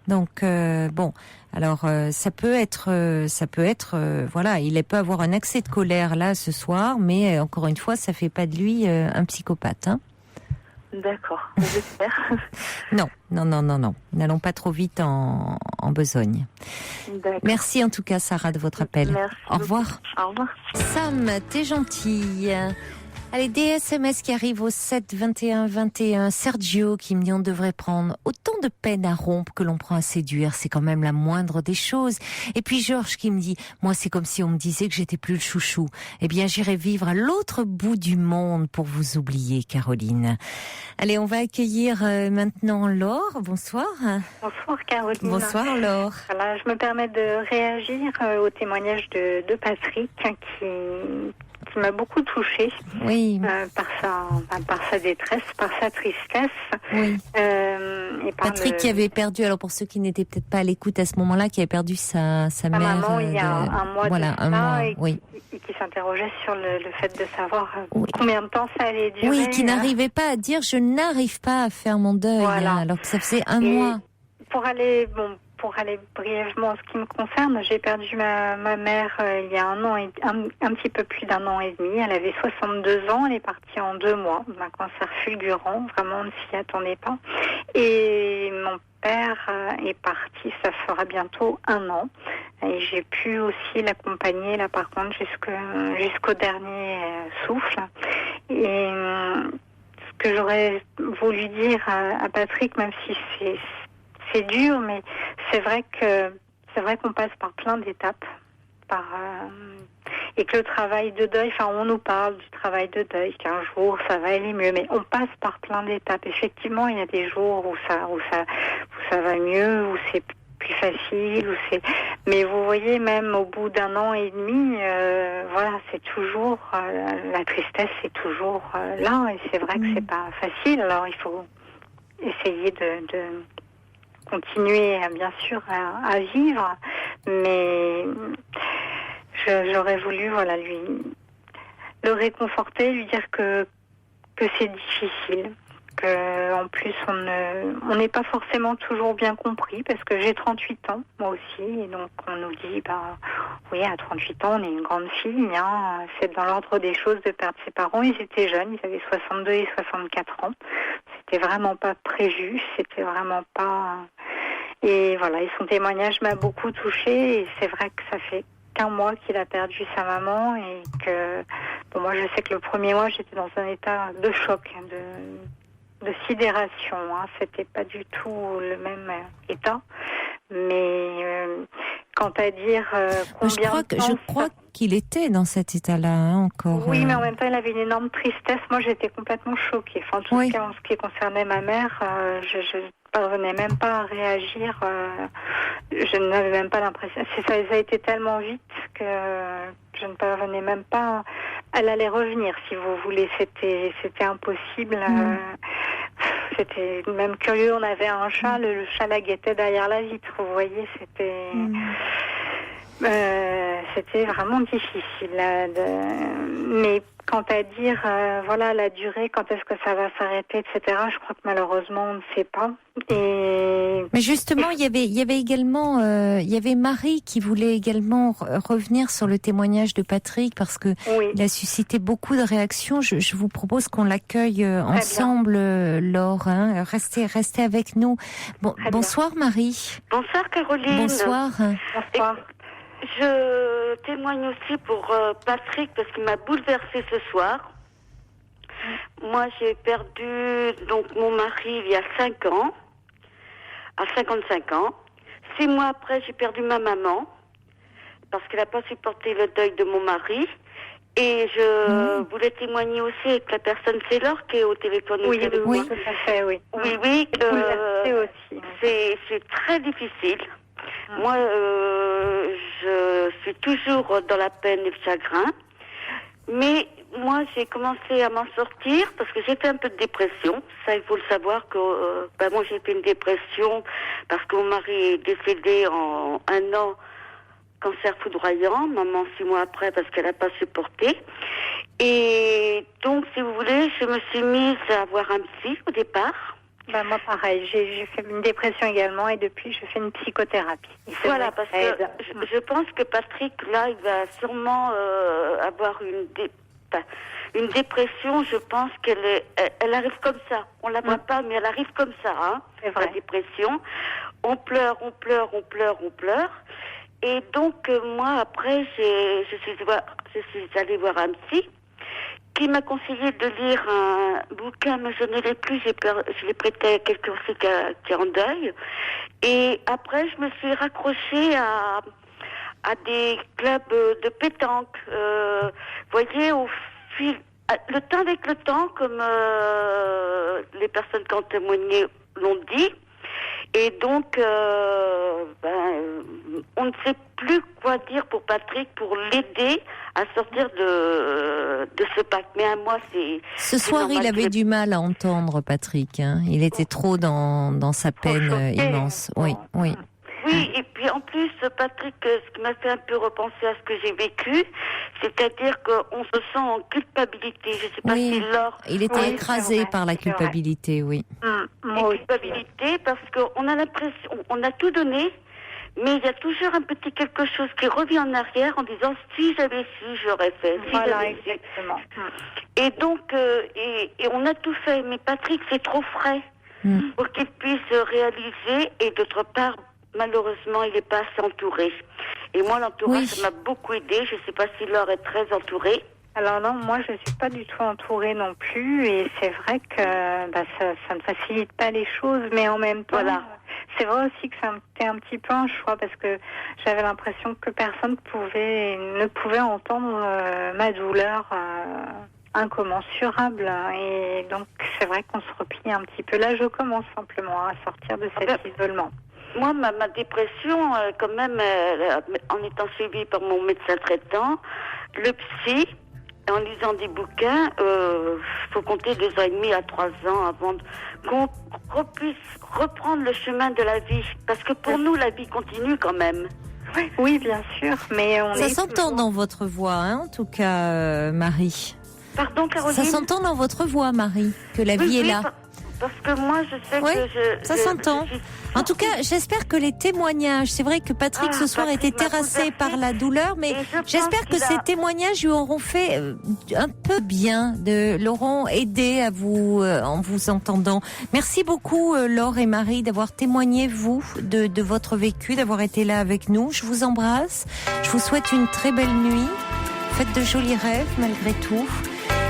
Donc alors ça peut être, voilà, il peut avoir un accès de colère là ce soir, mais encore une fois, ça fait pas de lui un psychopathe. Hein.
D'accord, j'espère.
Non. N'allons pas trop vite en en besogne.
D'accord.
Merci en tout cas, Sarah, de votre appel.
Merci
Au revoir.
Au revoir.
Sam, t'es gentille. Allez, des SMS qui arrivent au 7 21 21. Sergio qui me dit on devrait prendre autant de peine à rompre que l'on prend à séduire. C'est quand même la moindre des choses. Et puis Georges qui me dit, moi c'est comme si on me disait que j'étais plus le chouchou. Eh bien j'irai vivre à l'autre bout du monde pour vous oublier, Caroline. Allez, on va accueillir maintenant Laure. Bonsoir.
Bonsoir Caroline.
Bonsoir Laure.
Voilà, je me permets de réagir au témoignage de Patrick qui m'a beaucoup touchée,
oui.
Par sa détresse, par sa tristesse.
Oui.
Et
Patrick qui avait perdu, alors pour ceux qui n'étaient peut-être pas à l'écoute à ce moment-là, qui avait perdu sa mère.
Maman il y a un mois
oui.
Et qui s'interrogeait sur le fait de savoir combien de temps ça allait durer.
Oui, qui n'arrivait pas à dire je n'arrive pas à faire mon deuil,
voilà.
Alors que ça faisait un mois.
Pour aller brièvement en ce qui me concerne, j'ai perdu ma mère il y a un petit peu plus d'un an et demi. Elle avait 62 ans, elle est partie en 2 mois, d'un cancer fulgurant, vraiment on ne s'y attendait pas. Et mon père est parti, ça fera bientôt 1 an. Et j'ai pu aussi l'accompagner, là par contre, jusqu'au dernier souffle. Et ce que j'aurais voulu dire à Patrick, même si c'est dur, mais c'est vrai qu'on passe par plein d'étapes, et que le travail de deuil, on nous parle du travail de deuil, qu'un jour ça va aller mieux, mais on passe par plein d'étapes. Effectivement, il y a des jours où ça va mieux, où c'est plus facile, mais vous voyez, même au bout d'1 an et demi, voilà, c'est toujours la tristesse, c'est toujours là, et c'est vrai que c'est pas facile. Alors il faut essayer de continuer bien sûr à vivre, mais j'aurais voulu lui le réconforter, lui dire que c'est difficile, que en plus on n'est pas forcément toujours bien compris, parce que j'ai 38 ans moi aussi, et donc on nous dit oui, à 38 ans on est une grande fille, c'est dans l'ordre des choses de perdre ses parents. Ils étaient jeunes, ils avaient 62 et 64 ans. C'était vraiment pas prévu, c'était vraiment pas... Et voilà, et son témoignage m'a beaucoup touchée, et c'est vrai que ça fait qu'1 mois qu'il a perdu sa maman, et que, moi je sais que le premier mois j'étais dans un état de choc, de sidération, c'était pas du tout le même état, mais quant à dire combien
je crois qu'il était dans cet état-là encore.
Oui, mais en même temps, il avait une énorme tristesse. Moi, j'étais complètement choquée. En tout cas, en ce qui concernait ma mère, je parvenais même pas à réagir. Je n'avais même pas l'impression. Ça a été tellement vite que je ne parvenais même pas. Elle allait revenir, si vous voulez. C'était impossible. C'était même curieux. On avait un chat. Le chat la guettait derrière la vitre. Vous voyez, c'était... c'était vraiment difficile. Mais quant à dire, la durée, quand est-ce que ça va s'arrêter, etc., je crois que malheureusement, on ne sait pas.
Mais justement, il y avait également, Marie qui voulait également revenir sur le témoignage de Patrick, parce que il a suscité beaucoup de réactions. Je vous propose qu'on l'accueille ensemble, Laure. Restez avec nous. Bonsoir Marie.
Bonsoir Caroline.
Bonsoir.
Bonsoir.
Je témoigne aussi pour Patrick, parce qu'il m'a bouleversée ce soir. Moi, j'ai perdu mon mari il y a 5 ans, à 55 ans. 6 mois après, j'ai perdu ma maman, parce qu'elle n'a pas supporté le deuil de mon mari. Et je voulais témoigner aussi avec la personne, c'est Laure qui est au téléphone.
Oui, tout à fait, oui.
Oui, c'est très difficile. Moi, je suis toujours dans la peine et le chagrin. Mais moi, j'ai commencé à m'en sortir parce que j'ai fait un peu de dépression. Ça, il faut le savoir que moi, j'ai fait une dépression parce que mon mari est décédé en 1 an, cancer foudroyant. Maman 6 mois après parce qu'elle n'a pas supporté. Et donc, si vous voulez, je me suis mise à voir un psy au départ.
Moi, pareil, j'ai fait une dépression également, et depuis, je fais une psychothérapie.
Voilà, parce que je pense que Patrick, là, il va sûrement avoir Une dépression, je pense elle arrive comme ça. On la voit pas, mais elle arrive comme ça, hein.
C'est vrai.
La dépression. On pleure. Et donc, moi, après, je suis allée voir un psy qui m'a conseillé de lire un bouquin, mais je ne l'ai plus, je l'ai prêté à quelqu'un aussi qui est en deuil. Et après, je me suis raccrochée à des clubs de pétanque. Vous voyez, le temps avec le temps, comme les personnes qui ont témoigné l'ont dit. Et donc, on ne sait plus quoi dire pour Patrick, pour l'aider à sortir de ce pacte. Mais à moi,
Ce soir, il avait du mal à entendre, Patrick. Hein. Il était trop dans sa peine immense. Oui.
Oui, et puis en plus, Patrick, ce qui m'a fait un peu repenser à ce que j'ai vécu, c'est-à-dire qu'on se sent en culpabilité. Je sais pas si Laure...
Il était écrasé par la culpabilité, oui.
Culpabilité, parce qu'on a l'impression, on a tout donné, mais il y a toujours un petit quelque chose qui revient en arrière en disant si j'avais su, j'aurais fait.
Exactement.
Et donc, et on a tout fait, mais Patrick, c'est trop frais pour qu'il puisse réaliser, et d'autre part, malheureusement, il n'est pas assez entouré. Et moi, l'entourage, ça m'a beaucoup aidé. Je ne sais pas si Laure est très entourée.
Alors non, moi je suis pas du tout entourée non plus, et c'est vrai que ça ne facilite pas les choses, mais en même temps, c'est vrai aussi que c'était un petit peu un choix, parce que j'avais l'impression que personne ne pouvait entendre ma douleur incommensurable, et donc c'est vrai qu'on se replie un petit peu. Là, je commence simplement à sortir de cet isolement.
Moi, ma dépression, quand même, en étant suivie par mon médecin traitant, le psy, en lisant des bouquins, faut compter 2 ans et demi à 3 ans avant qu'on puisse reprendre le chemin de la vie. Parce que pour nous, la vie continue quand même.
Oui, bien sûr, mais
ça s'entend dans votre voix, hein, en tout cas, Marie.
Pardon, Caroline.
Ça s'entend dans votre voix, Marie, que la vie est là.
Parce que moi, je sais que
ça s'entend. En tout cas, j'espère que les témoignages, c'est vrai que Patrick ce soir était terrassé par la douleur, mais j'espère que ces témoignages lui auront fait un peu bien, l'auront aidé à vous, en vous entendant. Merci beaucoup, Laure et Marie, d'avoir témoigné, vous, de votre vécu, d'avoir été là avec nous. Je vous embrasse. Je vous souhaite une très belle nuit. Faites de jolis rêves, malgré tout.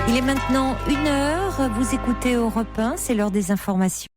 Il est maintenant 1h. Vous écoutez Europe 1, c'est l'heure des informations.